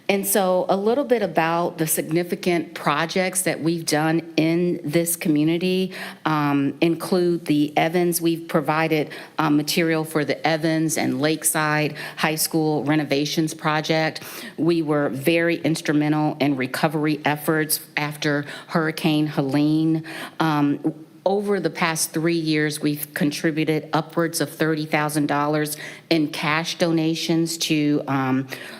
And so a little bit about the significant projects that we've done in this community include the Evans. We've provided material for the Evans and Lakeside High School renovations project. We were very instrumental in recovery efforts after Hurricane Helene. Over the past 3 years, we've contributed upwards of $30,000 in cash donations to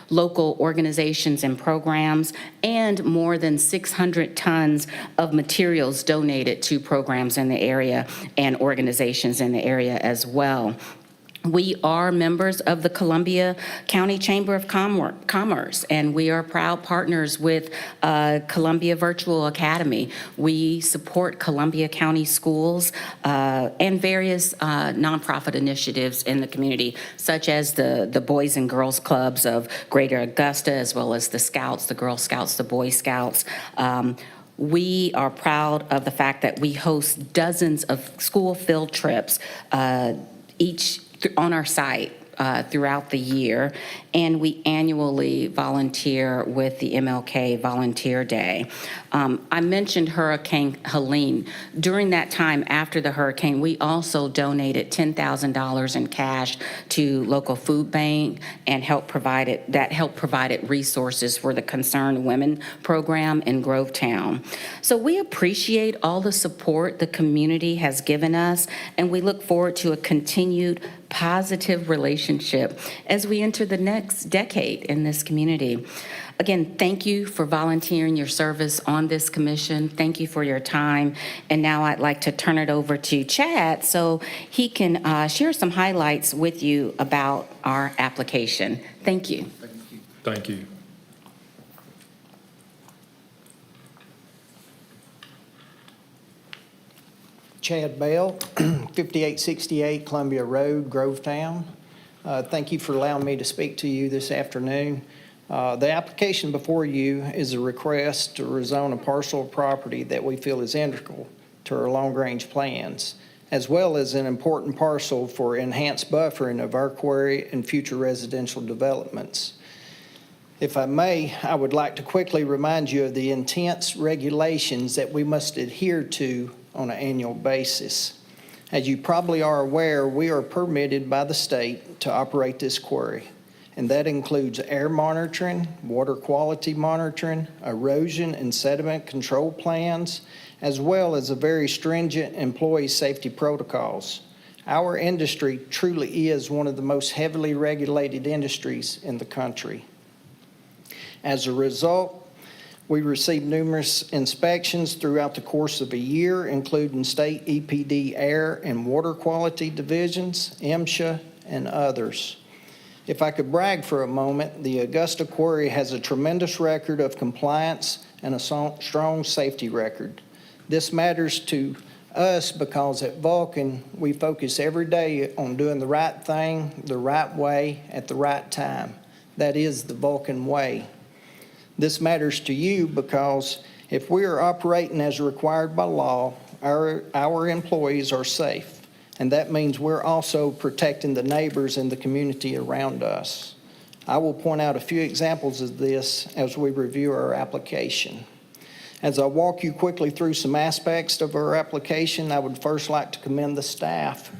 local organizations and programs, and more than 600 tons of materials donated to programs in the area and organizations in the area as well. We are members of the Columbia County Chamber of Commerce, and we are proud partners with Columbia Virtual Academy. We support Columbia County schools and various nonprofit initiatives in the community, such as the Boys and Girls Clubs of Greater Augusta, as well as the Scouts, the Girl Scouts, the Boy Scouts. We are proud of the fact that we host dozens of school field trips each on our site throughout the year, and we annually volunteer with the MLK Volunteer Day. I mentioned Hurricane Helene. During that time after the hurricane, we also donated $10,000 in cash to local food bank and helped provided resources for the Concerned Women program in Grovetown. So we appreciate all the support the community has given us, and we look forward to a continued positive relationship as we enter the next decade in this community. Again, thank you for volunteering your service on this commission. Thank you for your time. And now I'd like to turn it over to Chad so he can share some highlights with you about our application. Thank you. Thank you. Chad Bell, 5868 Columbia Road, Grovetown. Thank you for allowing me to speak to you this afternoon. The application before you is a request to rezone a parcel of property that we feel is integral to our long-range plans, as well as an important parcel for enhanced buffering of our quarry and future residential developments. If I may, I would like to quickly remind you of the intense regulations that we must adhere to on an annual basis. As you probably are aware, we are permitted by the state to operate this quarry, and that includes air monitoring, water quality monitoring, erosion and sediment control plans, as well as a very stringent employee safety protocols. Our industry truly is one of the most heavily regulated industries in the country. As a result, we receive numerous inspections throughout the course of a year, including state EPD air and water quality divisions, MSHA, and others. If I could brag for a moment, the Augusta Quarry has a tremendous record of compliance and a strong safety record. This matters to us because at Vulcan, we focus every day on doing the right thing, the right way, at the right time. That is the Vulcan way. This matters to you because if we are operating as required by law, our employees are safe. And that means we're also protecting the neighbors and the community around us. I will point out a few examples of this as we review our application. As I walk you quickly through some aspects of our application, I would first like to commend the staff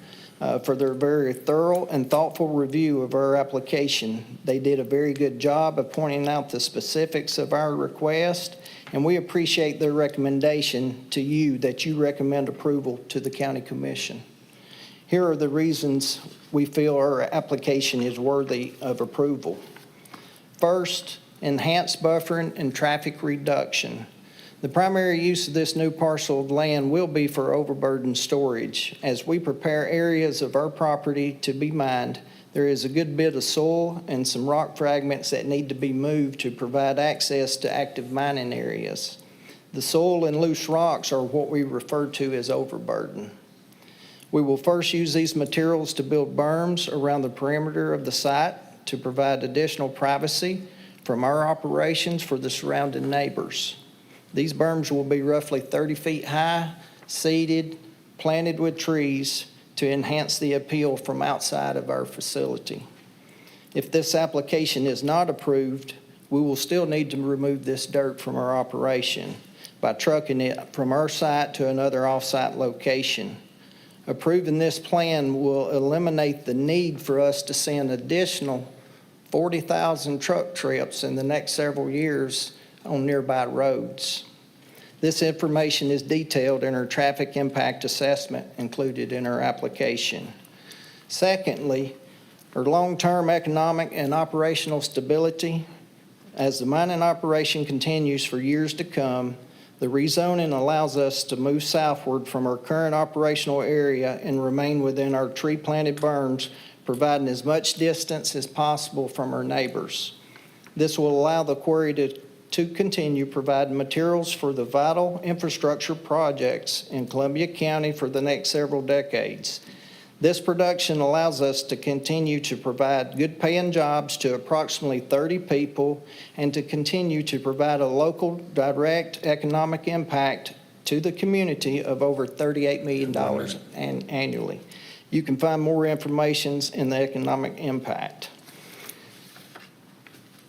for their very thorough and thoughtful review of our application. They did a very good job of pointing out the specifics of our request, and we appreciate their recommendation to you that you recommend approval to the County Commission. Here are the reasons we feel our application is worthy of approval. First, enhanced buffering and traffic reduction. The primary use of this new parcel of land will be for overburden storage. As we prepare areas of our property to be mined, there is a good bit of soil and some rock fragments that need to be moved to provide access to active mining areas. The soil and loose rocks are what we refer to as overburden. We will first use these materials to build berms around the perimeter of the site to provide additional privacy from our operations for the surrounding neighbors. These berms will be roughly 30 feet high, seeded, planted with trees to enhance the appeal from outside of our facility. If this application is not approved, we will still need to remove this dirt from our operation by trucking it from our site to another off-site location. Approving this plan will eliminate the need for us to send additional 40,000 truck trips in the next several years on nearby roads. This information is detailed in our traffic impact assessment included in our application. Secondly, our long-term economic and operational stability. As the mining operation continues for years to come, the rezoning allows us to move southward from our current operational area and remain within our tree-planted berms, providing as much distance as possible from our neighbors. This will allow the quarry to continue providing materials for the vital infrastructure projects in Columbia County for the next several decades. This production allows us to continue to provide good-paying jobs to approximately 30 people and to continue to provide a local direct economic impact to the community of over $38 million annually. You can find more information in the economic impact.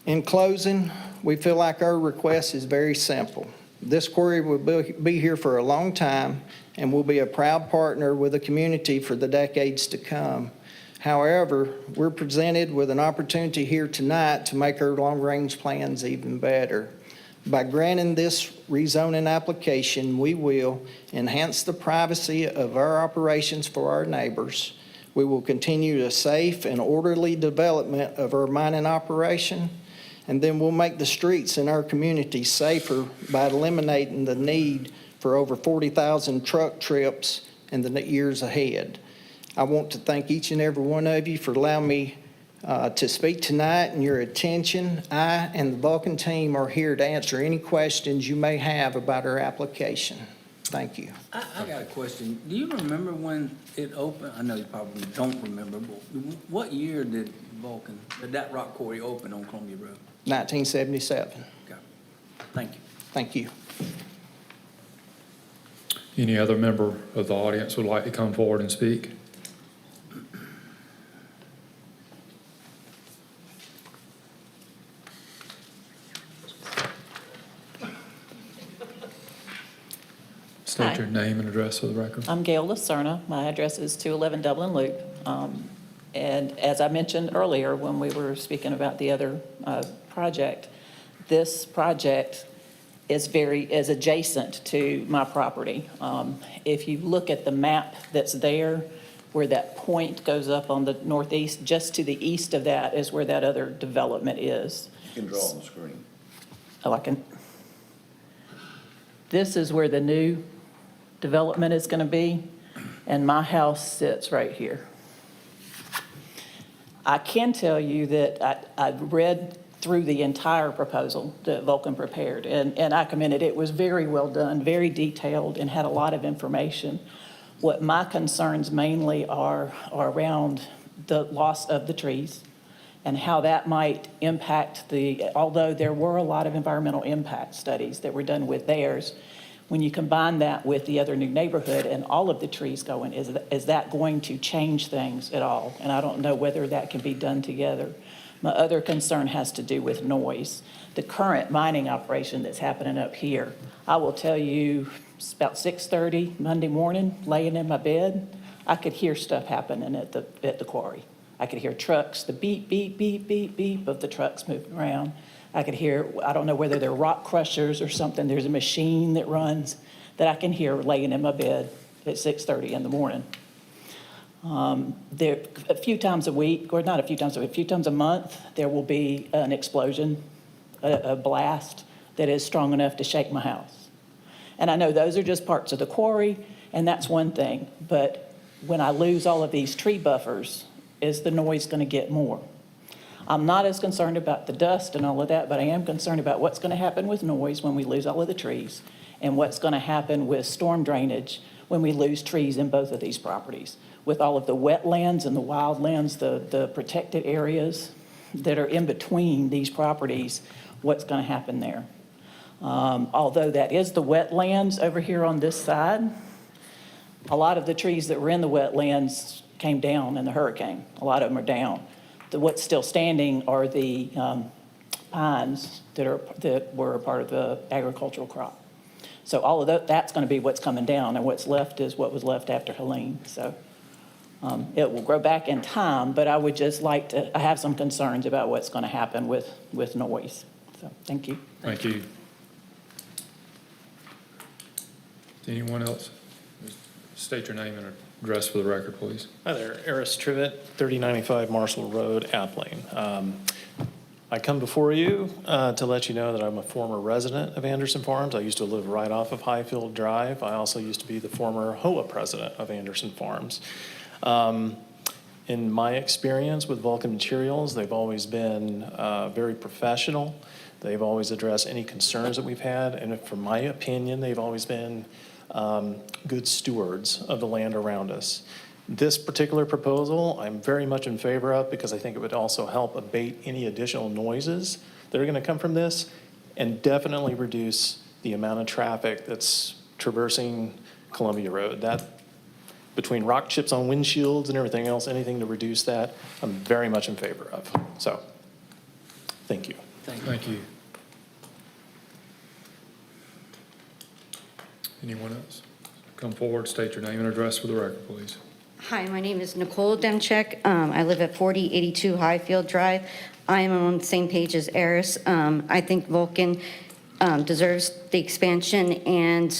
In closing, we feel like our request is very simple. This quarry will be here for a long time and will be a proud partner with the community for the decades to come. However, we're presented with an opportunity here tonight to make our long-range plans even better. By granting this rezoning application, we will enhance the privacy of our operations for our neighbors. We will continue a safe and orderly development of our mining operation, and then we'll make the streets in our community safer by eliminating the need for over 40,000 truck trips in the years ahead. I want to thank each and every one of you for allowing me to speak tonight and your attention. I and the Vulcan team are here to answer any questions you may have about our application. Thank you. I got a question. Do you remember when it opened? I know you probably don't remember, but what year did that rock quarry open on Columbia Road? 1977. Okay. Thank you. Thank you. Any other member of the audience would like to come forward and speak? State your name and address for the record. I'm Gail Lacerna. My address is 211 Dublin Loop. And as I mentioned earlier, when we were speaking about the other project, this project is adjacent to my property. If you look at the map that's there, where that point goes up on the northeast, just to the east of that is where that other development is. You can draw on the screen. Oh, I can. This is where the new development is going to be, and my house sits right here. I can tell you that I read through the entire proposal that Vulcan prepared, and I commend it. It was very well done, very detailed, and had a lot of information. What my concerns mainly are around the loss of the trees and how that might impact although there were a lot of environmental impact studies that were done with theirs, when you combine that with the other new neighborhood and all of the trees going, is that going to change things at all? And I don't know whether that can be done together. My other concern has to do with noise. The current mining operation that's happening up here, I will tell you, it's about 6:30 Monday morning, laying in my bed, I could hear stuff happening at the quarry. I could hear trucks, the beep, beep, beep, beep, beep of the trucks moving around. I could hear, I don't know whether they're rock crushers or something, there's a machine that runs that I can hear laying in my bed at 6:30 in the morning. There, a few times a week, or not a few times a week, a few times a month, there will be an explosion, a blast that is strong enough to shake my house. And I know those are just parts of the quarry, and that's one thing, but when I lose all of these tree buffers, is the noise going to get more? I'm not as concerned about the dust and all of that, but I am concerned about what's going to happen with noise when we lose all of the trees, and what's going to happen with storm drainage when we lose trees in both of these properties, with all of the wetlands and the wildlands, the protected areas that are in between these properties, what's going to happen there? Although that is the wetlands over here on this side, a lot of the trees that were in the wetlands came down in the hurricane. A lot of them are down. What's still standing are the pines that were a part of the agricultural crop. So all of that's going to be what's coming down, and what's left is what was left after Helene. So it will grow back in time, but I would just like to, I have some concerns about what's going to happen with noise. So thank you. Thank you. Anyone else? State your name and address for the record, please. Hi there, Eris Trivet, 3095 Marshall Road, Appling. I come before you to let you know that I'm a former resident of Anderson Farms. I used to live right off of Highfield Drive. I also used to be the former HOA president of Anderson Farms. In my experience with Vulcan Materials, they've always been very professional. They've always addressed any concerns that we've had, and from my opinion, they've always been good stewards of the land around us. This particular proposal, I'm very much in favor of, because I think it would also help abate any additional noises that are going to come from this, and definitely reduce the amount of traffic that's traversing Columbia Road. That, between rock chips on windshields and everything else, anything to reduce that, I'm very much in favor of. So, thank you. Thank you. Anyone else? Come forward, state your name and address for the record, please. Hi, my name is Nicole Demchek. I live at 4082 Highfield Drive. I am on the same page as Eris. I think Vulcan deserves the expansion, and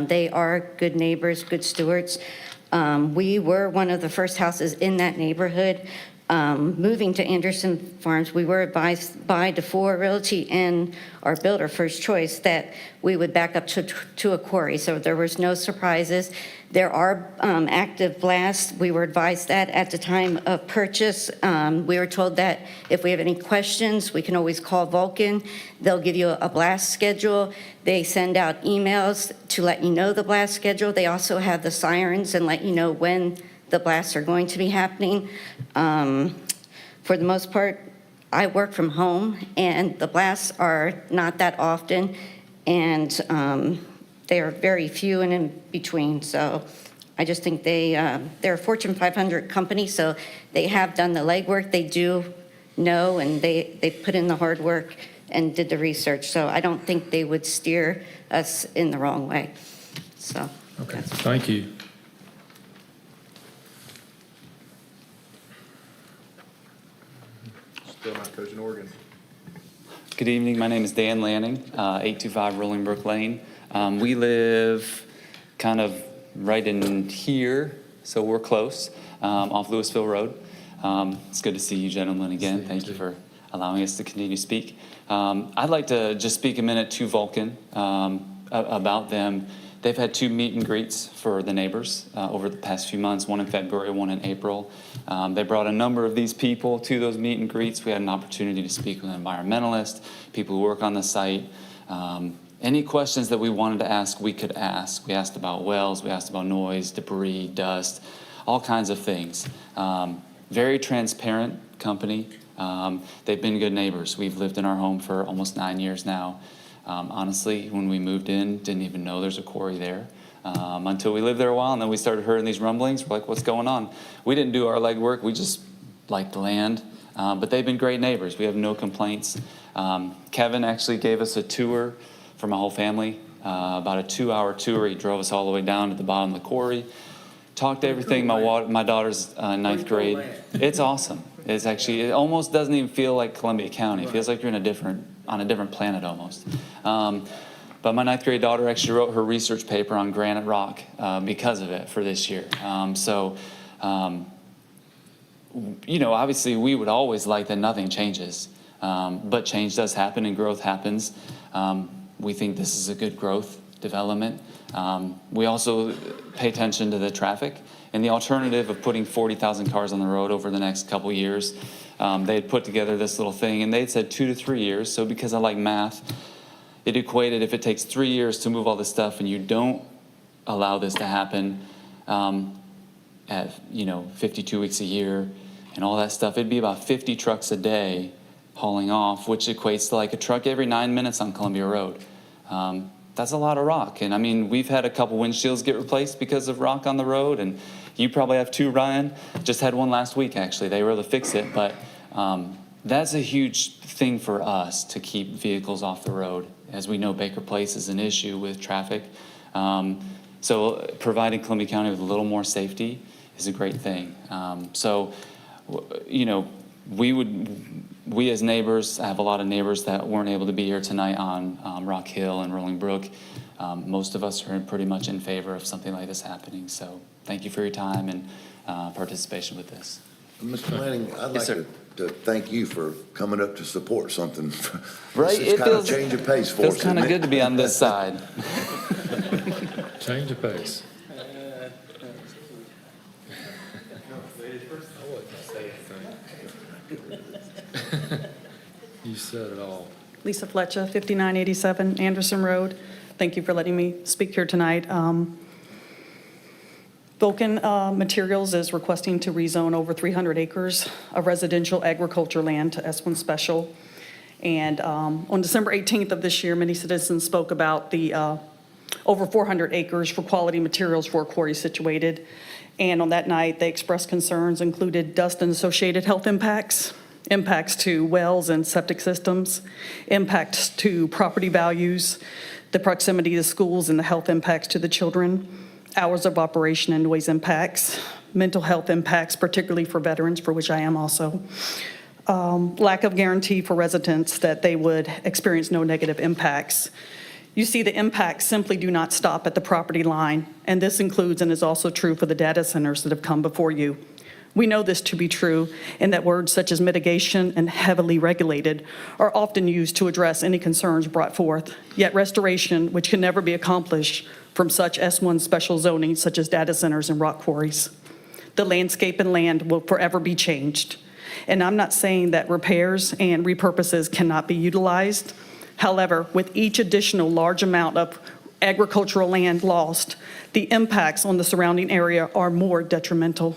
they are good neighbors, good stewards. We were one of the first houses in that neighborhood. Moving to Anderson Farms, we were advised by DeFore Realty and our builder, First Choice, that we would back up to a quarry, so there was no surprises. There are active blasts. We were advised that at the time of purchase. We were told that if we have any questions, we can always call Vulcan. They'll give you a blast schedule. They send out emails to let you know the blast schedule. They also have the sirens and let you know when the blasts are going to be happening. For the most part, I work from home, and the blasts are not that often, and they are very few and in between. So I just think they're a Fortune 500 company, so they have done the legwork. They do know, and they put in the hard work and did the research. So I don't think they would steer us in the wrong way. So. Okay, thank you. Still not coaching Oregon. Good evening. My name is Dan Lanning, 825 Rolling Brook Lane. We live kind of right in here, so we're close, off Louisville Road. It's good to see you gentlemen again. Thank you for allowing us to continue to speak. I'd like to just speak a minute to Vulcan about them. They've had 2 meet and greets for the neighbors over the past few months, one in February, one in April. They brought a number of these people to those meet and greets. We had an opportunity to speak with an environmentalist, people who work on the site. Any questions that we wanted to ask, we could ask. We asked about wells, we asked about noise, debris, dust, all kinds of things. Very transparent company. They've been good neighbors. We've lived in our home for almost 9 years now. Honestly, when we moved in, didn't even know there's a quarry there until we lived there a while, and then we started hearing these rumblings. We're like, what's going on? We didn't do our legwork. We just liked the land, but they've been great neighbors. We have no complaints. Kevin actually gave us a tour for my whole family, about a 2-hour tour. He drove us all the way down to the bottom of the quarry, talked to everything. My daughter's ninth grade. It's awesome. It's actually, it almost doesn't even feel like Columbia County. It feels like you're on a different planet almost. But my 9th grade daughter actually wrote her research paper on granite rock because of it for this year. You know, obviously we would always like that nothing changes, but change does happen and growth happens. We think this is a good growth development. We also pay attention to the traffic and the alternative of putting 40,000 cars on the road over the next couple years. They had put together this little thing, and they had said 2 to 3 years. So because I like math, it equated if it takes 3 years to move all this stuff and you don't allow this to happen at 52 weeks a year and all that stuff, it'd be about 50 trucks a day hauling off, which equates to like a truck every 9 minutes on Columbia Road. That's a lot of rock. And I mean, we've had a couple windshields get replaced because of rock on the road, and you probably have 2, Ryan. Just had one last week, actually. They were able to fix it, but that's a huge thing for us to keep vehicles off the road. As we know, Baker Place is an issue with traffic. So providing Columbia County with a little more safety is a great thing. We as neighbors, I have a lot of neighbors that weren't able to be here tonight on Rock Hill and Rolling Brook. Most of us are pretty much in favor of something like this happening. So thank you for your time and participation with this. Mr. Lanning, I'd like Yes, sir. to thank you for coming up to support something. Right? It's kind of change of pace for us. Feels kind of isn't it? good to be on this side. Change of pace. You said it all. Lisa Fletcher, 5987 Anderson Road. Thank you for letting me speak here tonight. Vulcan Materials is requesting to rezone over 300 acres of residential agriculture land to S1 Special. And on December 18th of this year, many citizens spoke about the over 400 acres for quality materials for a quarry situated. And on that night, they expressed concerns, included dust and associated health impacts, impacts to wells and septic systems, impacts to property values, the proximity to schools and the health impacts to the children, hours of operation and noise impacts, mental health impacts, particularly for veterans, for which I am also, lack of guarantee for residents that they would experience no negative impacts. You see, the impacts simply do not stop at the property line, and this includes and is also true for the data centers that have come before you. We know this to be true, and that words such as mitigation and heavily regulated are often used to address any concerns brought forth. Yet restoration, which can never be accomplished from such S1 special zoning such as data centers and rock quarries. The landscape and land will forever be changed. And I'm not saying that repairs and repurposes cannot be utilized. However, with each additional large amount of agricultural land lost, the impacts on the surrounding area are more detrimental.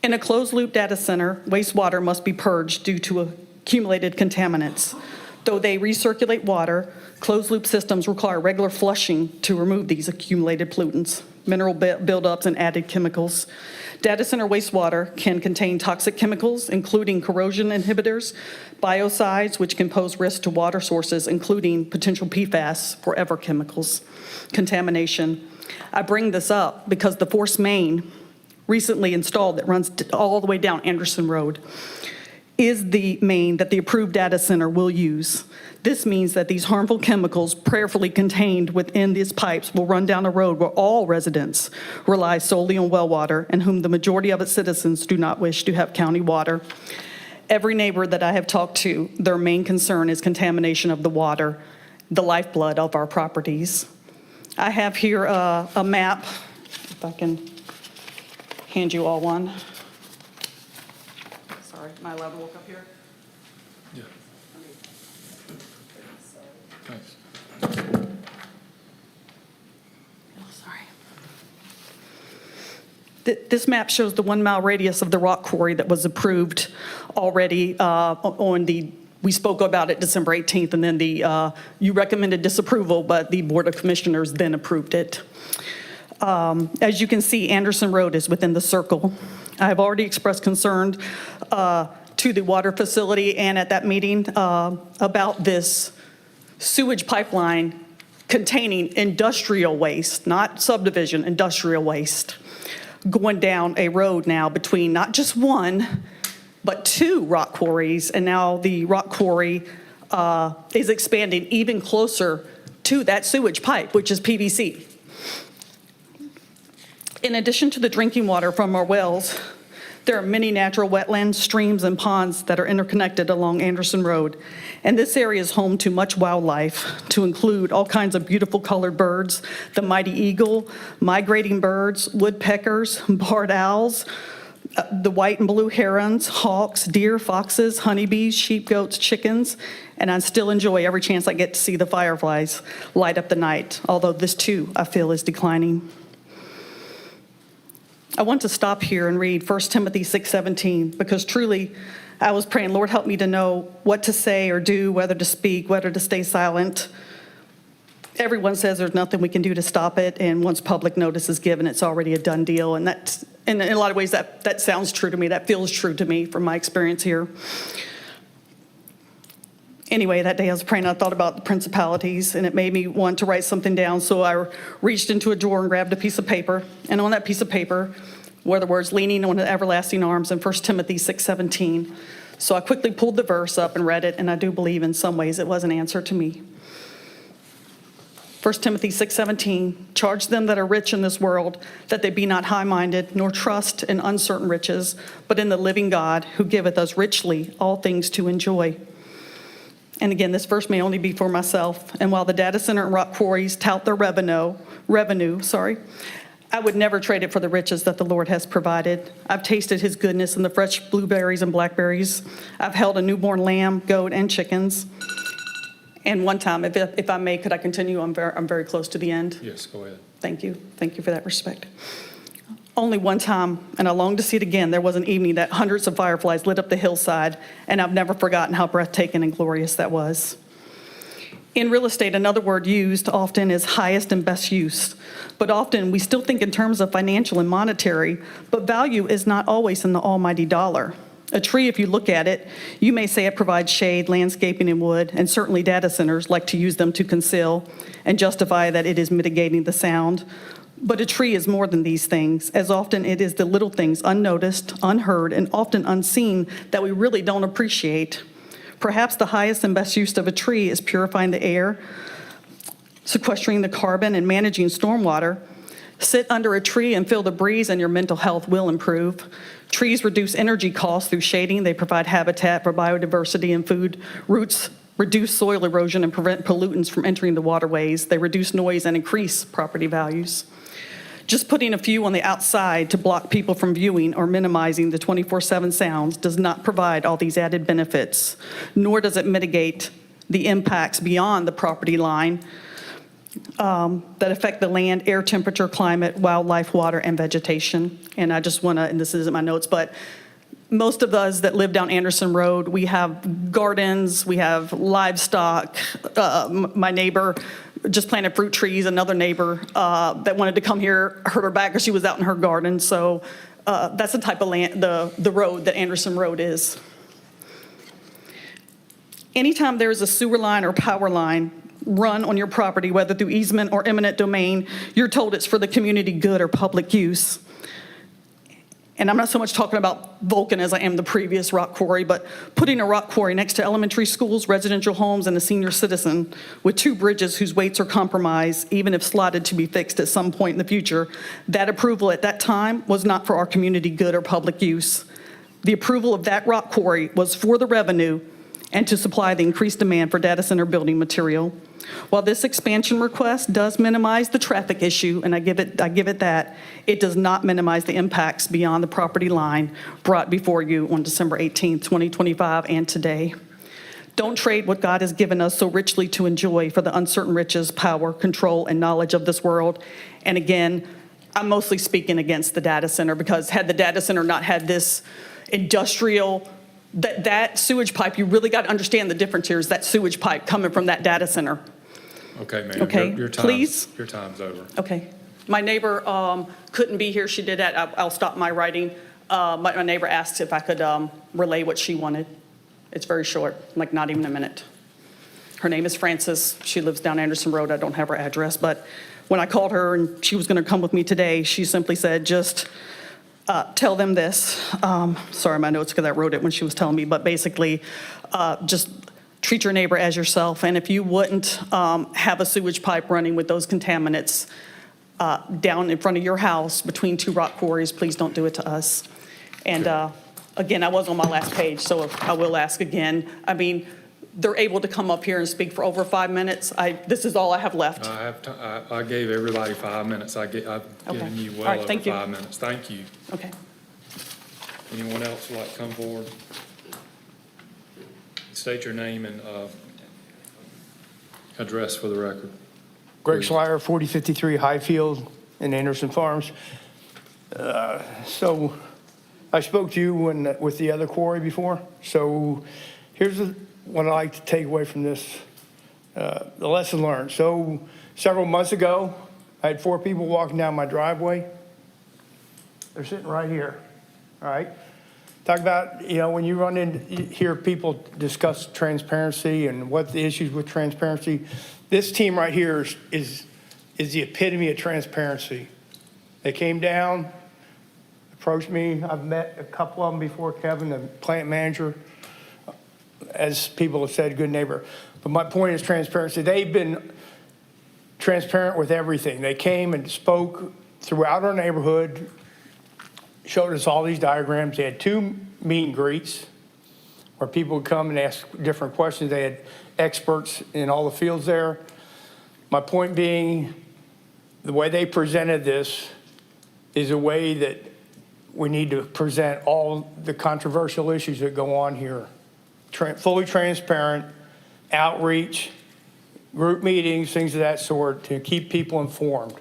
In a closed-loop data center, wastewater must be purged due to accumulated contaminants. Though they recirculate water, closed-loop systems require regular flushing to remove these accumulated pollutants, mineral buildups, and added chemicals. Data center wastewater can contain toxic chemicals, including corrosion inhibitors, biocides, which can pose risk to water sources, including potential PFAS, forever chemicals, contamination. I bring this up because the force main recently installed that runs all the way down Anderson Road is the main that the approved data center will use. This means that these harmful chemicals prayerfully contained within these pipes will run down a road where all residents rely solely on well water and whom the majority of its citizens do not wish to have county water. Every neighbor that I have talked to, their main concern is contamination of the water, the lifeblood of our properties. I have here a map, if I can hand you all one. Sorry, am I allowed to look up here? Yeah. Thanks. Oh, sorry. This map shows the 1 mile radius of the rock quarry that was approved already we spoke about it December 18th, and then you recommended disapproval, but the Board of Commissioners then approved it. As you can see, Anderson Road is within the circle. I have already expressed concern to the water facility and at that meeting about this sewage pipeline containing industrial waste, not subdivision, industrial waste, going down a road now between not just one, but 2 rock quarries, and now the rock quarry is expanding even closer to that sewage pipe, which is PVC. In addition to the drinking water from our wells, there are many natural wetlands, streams, and ponds that are interconnected along Anderson Road. And this area is home to much wildlife, to include all kinds of beautiful colored birds, the mighty eagle, migrating birds, woodpeckers, barred owls, the white and blue herons, hawks, deer, foxes, honeybees, sheep, goats, chickens, and I still enjoy every chance I get to see the fireflies light up the night, although this too, I feel, is declining. I want to stop here and read 1 Timothy 6:17, because truly I was praying, Lord, help me to know what to say or do, whether to speak, whether to stay silent. Everyone says there's nothing we can do to stop it, and once public notice is given, it's already a done deal, and that's, in a lot of ways, that sounds true to me. That feels true to me from my experience here. Anyway, that day I was praying, I thought about the principalities, and it made me want to write something down. So I reached into a drawer and grabbed a piece of paper. And on that piece of paper were the words, leaning on the everlasting arms, in 1 Timothy 6:17. So I quickly pulled the verse up and read it, and I do believe in some ways it was an answer to me. 1 Timothy 6:17, charge them that are rich in this world, that they be not high-minded, nor trust in uncertain riches, but in the living God, who giveth us richly all things to enjoy. And again, this verse may only be for myself. And while the data center and rock quarries tout their revenue, I would never trade it for the riches that the Lord has provided. I've tasted his goodness in the fresh blueberries and blackberries. I've held a newborn lamb, goat, and chickens. And one time, if I may, could I continue? I'm very close to the end. Yes, go ahead. Thank you. Thank you for that respect. Only one time, and I long to see it again, there was an evening that hundreds of fireflies lit up the hillside, and I've never forgotten how breathtaking and glorious that was. In real estate, another word used often is highest and best use, but often we still think in terms of financial and monetary, but value is not always in the almighty dollar. A tree, if you look at it, you may say it provides shade, landscaping, and wood, and certainly data centers like to use them to conceal and justify that it is mitigating the sound. But a tree is more than these things. As often, it is the little things unnoticed, unheard, and often unseen that we really don't appreciate. Perhaps the highest and best use of a tree is purifying the air, sequestering the carbon, and managing stormwater. Sit under a tree and feel the breeze, and your mental health will improve. Trees reduce energy costs through shading. They provide habitat for biodiversity and food. Roots reduce soil erosion and prevent pollutants from entering the waterways. They reduce noise and increase property values. Just putting a few on the outside to block people from viewing or minimizing the 24/7 sounds does not provide all these added benefits, nor does it mitigate the impacts beyond the property line that affect the land, air temperature, climate, wildlife, water, and vegetation. And I just want to, and this isn't my notes, but most of us that live down Anderson Road, we have gardens, we have livestock. My neighbor just planted fruit trees. Another neighbor that wanted to come here hurt her back because she was out in her garden. So that's the type of land, the road that Anderson Road is. Anytime there is a sewer line or power line run on your property, whether through easement or eminent domain, you're told it's for the community good or public use. And I'm not so much talking about Vulcan as I am the previous rock quarry, but putting a rock quarry next to elementary schools, residential homes, and a senior citizen with 2 bridges whose weights are compromised, even if slotted to be fixed at some point in the future, that approval at that time was not for our community good or public use. The approval of that rock quarry was for the revenue and to supply the increased demand for data center building material. While this expansion request does minimize the traffic issue, and I give it that, it does not minimize the impacts beyond the property line brought before you on December 18th, 2025, and today. Don't trade what God has given us so richly to enjoy for the uncertain riches, power, control, and knowledge of this world. And again, I'm mostly speaking against the data center, because had the data center not had this industrial, that sewage pipe, you really got to understand the difference here is that sewage pipe coming from that data center. Okay, ma'am. Okay, Your please? Your time's over. Okay. My neighbor couldn't be here. She did that. I'll stop my writing. My neighbor asked if I could relay what she wanted. It's very short, like not even a minute. Her name is Frances. She lives down Anderson Road. I don't have her address, but when I called her and she was going to come with me today, she simply said, just tell them this. Sorry, my notes, because I wrote it when she was telling me, but basically, just treat your neighbor as yourself. And if you wouldn't have a sewage pipe running with those contaminants down in front of your house between 2 rock quarries, please don't do it to us. And again, I was on my last page, so I will ask again. I mean, they're able to come up here and speak for over 5 minutes. This is all I have left. I gave everybody 5 minutes. I've given you All well right, over thank you. 5 minutes. Thank you. Okay. Anyone else would like to come forward? State your name and address for the record. Greg Schleier, 4053 Highfield in Anderson Farms. So I spoke to you with the other quarry before. So here's what I'd like to take away from this, the lesson learned. So several months ago, I had 4 people walking down my driveway. They're sitting right here, all right? Talk about, when you run in, you hear people discuss transparency and what the issues with transparency. This team right here is the epitome of transparency. They came down, approached me. I've met a couple of them before, Kevin, the plant manager. As people have said, good neighbor. But my point is transparency. They've been transparent with everything. They came and spoke throughout our neighborhood, showed us all these diagrams. They had 2 meet and greets where people would come and ask different questions. They had experts in all the fields there. My point being, the way they presented this is a way that we need to present all the controversial issues that go on here. Fully transparent, outreach, group meetings, things of that sort, to keep people informed.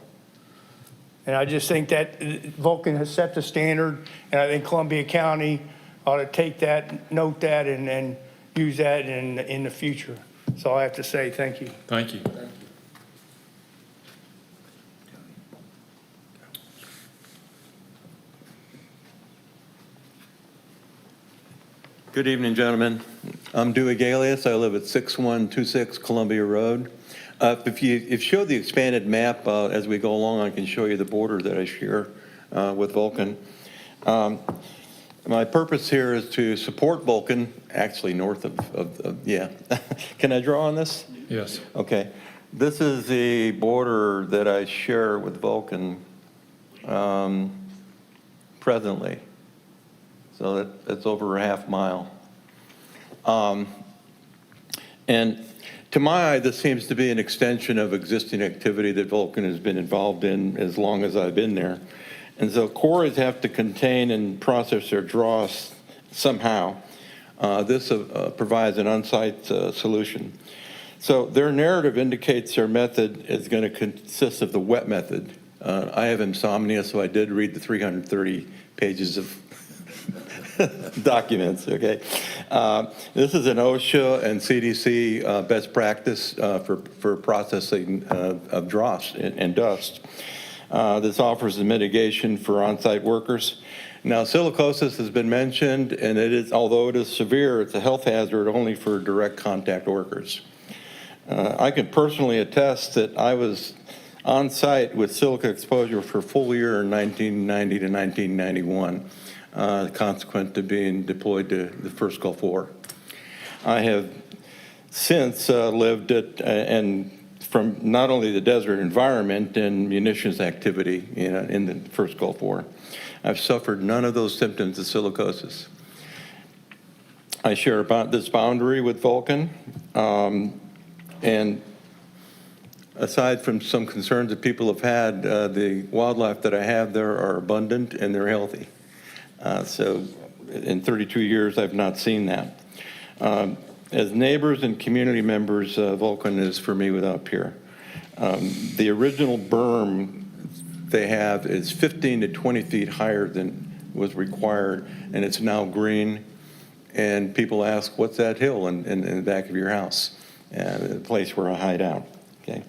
And I just think that Vulcan has set the standard, and I think Columbia County ought to take that, note that, and use that in the future. That's all I have to say. Thank you. Thank you. Good evening, gentlemen. I'm Dewey Galius. I live at 6126 Columbia Road. If you show the expanded map as we go along, I can show you the border that I share with Vulcan. My purpose here is to support Vulcan, actually north of yeah. Can I draw on this? Yes. Okay. This is the border that I share with Vulcan presently. So that's over a half mile. And to my eye, this seems to be an extension of existing activity that Vulcan has been involved in as long as I've been there. And so quarries have to contain and process their dross somehow. This provides an on-site solution. So their narrative indicates their method is going to consist of the wet method. I have insomnia, so I did read the 330 pages of documents, okay? This is an OSHA and CDC best practice for processing of dross and dust. This offers a mitigation for on-site workers. Now, silicosis has been mentioned, and it is, although it is severe, it's a health hazard only for direct contact workers. I can personally attest that I was on site with silica exposure for a full year in 1990 to 1991. Consequent to being deployed to the first Gulf War. I have since lived and from not only the desert environment and munitions activity in the first Gulf War. I've suffered none of those symptoms of silicosis. I share about this boundary with Vulcan, and aside from some concerns that people have had, the wildlife that I have there are abundant and they're healthy. So in 32 years, I've not seen that. As neighbors and community members, Vulcan is for me without peer. The original berm they have is 15 to 20 feet higher than was required, and it's now green. And people ask, what's that hill in the back of your house? The place where I hide out, okay?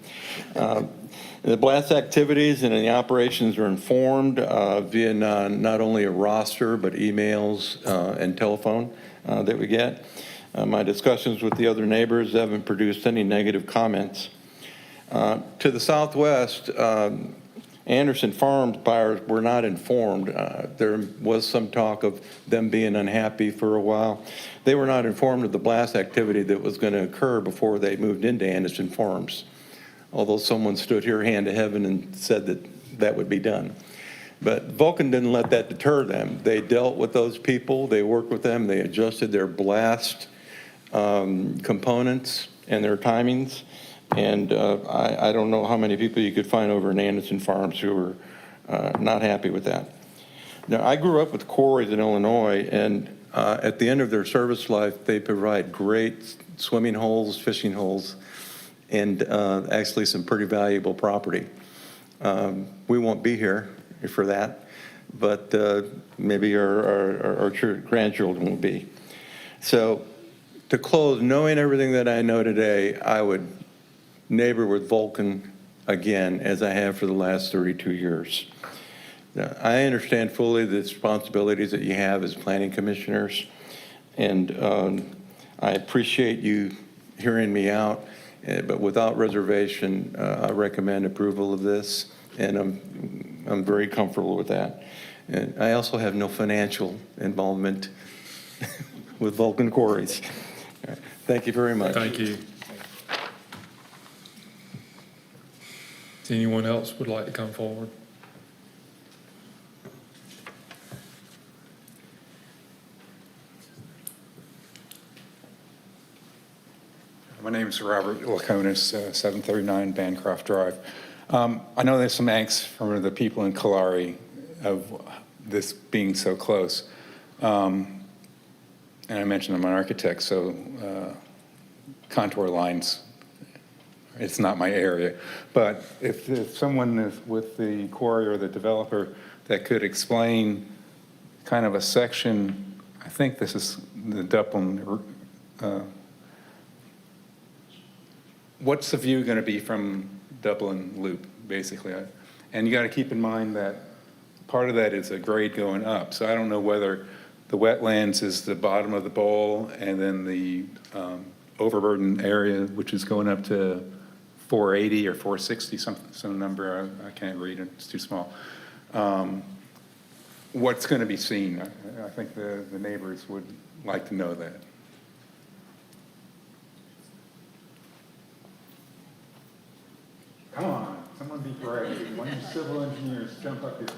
The blast activities and the operations are informed via not only a roster, but emails and telephone that we get. My discussions with the other neighbors haven't produced any negative comments. To the southwest, Anderson Farms buyers were not informed. There was some talk of them being unhappy for a while. They were not informed of the blast activity that was going to occur before they moved into Anderson Farms. Although someone stood here hand to heaven and said that that would be done. But Vulcan didn't let that deter them. They dealt with those people, they worked with them, they adjusted their blast components and their timings. And I don't know how many people you could find over in Anderson Farms who were not happy with that. Now, I grew up with quarries in Illinois, and at the end of their service life, they provide great swimming holes, fishing holes, and actually some pretty valuable property. We won't be here for that, but maybe our grandchildren will be. So to close, knowing everything that I know today, I would neighbor with Vulcan again, as I have for the last 32 years. Now, I understand fully the responsibilities that you have as planning commissioners, and I appreciate you hearing me out. But without reservation, I recommend approval of this, and I'm very comfortable with that. And I also have no financial involvement with Vulcan Quarries. Thank you very much. Thank you. Does anyone else would like to come forward? My name is Robert Laconis, 739 Bancroft Drive. I know there's some angst from the people in Kalari of this being so close. And I mentioned I'm an architect, so contour lines, it's not my area. But if someone is with the quarry or the developer that could explain kind of a section, I think this is the Dublin, what's the view going to be from Dublin Loop, basically? And you got to keep in mind that part of that is a grade going up. So I don't know whether The wetlands is the bottom of the bowl, and then the overburden area, which is going up to 480 or 460, some number, I can't read it, it's too small. What's going to be seen? I think the neighbors would like to know that. Come on, someone be brave. One of you civil engineers, jump up here.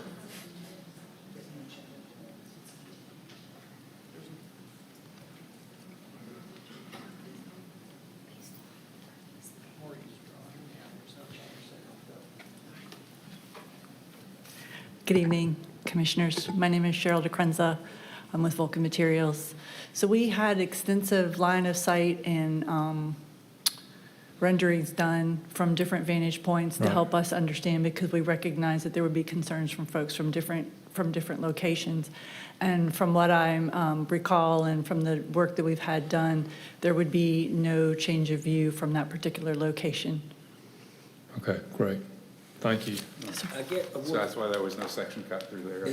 Good evening, Commissioners. My name is Cheryl DeCrenza. I'm with Vulcan Materials. So we had extensive line of sight and renderings done from different vantage points to Right. help us understand, because we recognize that there would be concerns from folks from different locations. And from what I recall and from the work that we've had done, there would be no change of view from that particular location. Okay, great. Thank you. I get, So that's why there was no section cut through there.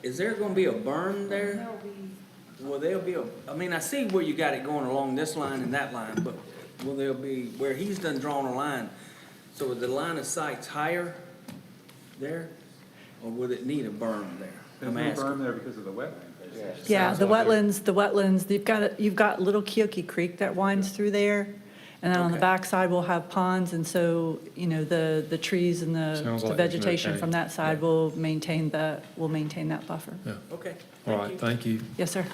is there gonna be a burn there? Will there be I mean, I see where you got it going along this line and that line, but will there be, where he's done drawn a line, so is the line of sight's higher there? Or would it need a berm there? There's I'm no asking. berm there because of the wetland. Yeah, the wetlands, you've got Little Keokee Creek that winds through there. And then on the Okay. backside, we'll have ponds, and so, the trees and Sounds the like there's no vegetation change. from that side will maintain that buffer. Yeah. Okay, All right, thank you. Yes, sir.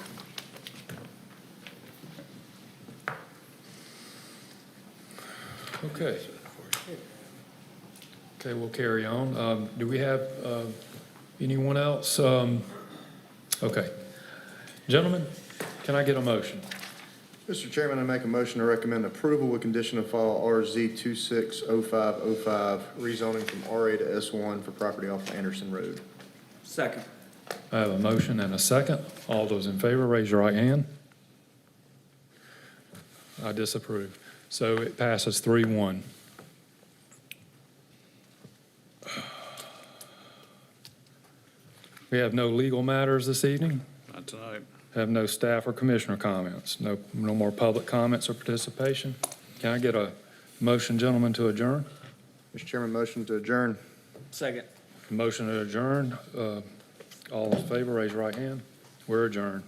Okay. Okay, we'll carry on. Do we have anyone else? Okay. Gentlemen, can I get a motion? Mr. Chairman, I make a motion to recommend approval with condition of file RZ 260505, rezoning from RA to S1 for property off Anderson Road. second. I have a motion and a second. All those in favor, raise your right hand. I disapprove. So it passes 3-1. We have no legal matters this evening. Not tonight. Have no staff or commissioner comments. No more public comments or participation. Can I get a motion, gentlemen, to adjourn? Mr. Chairman, motion to adjourn. Second. Motion to adjourn. All in favor, raise your right hand. We're adjourned.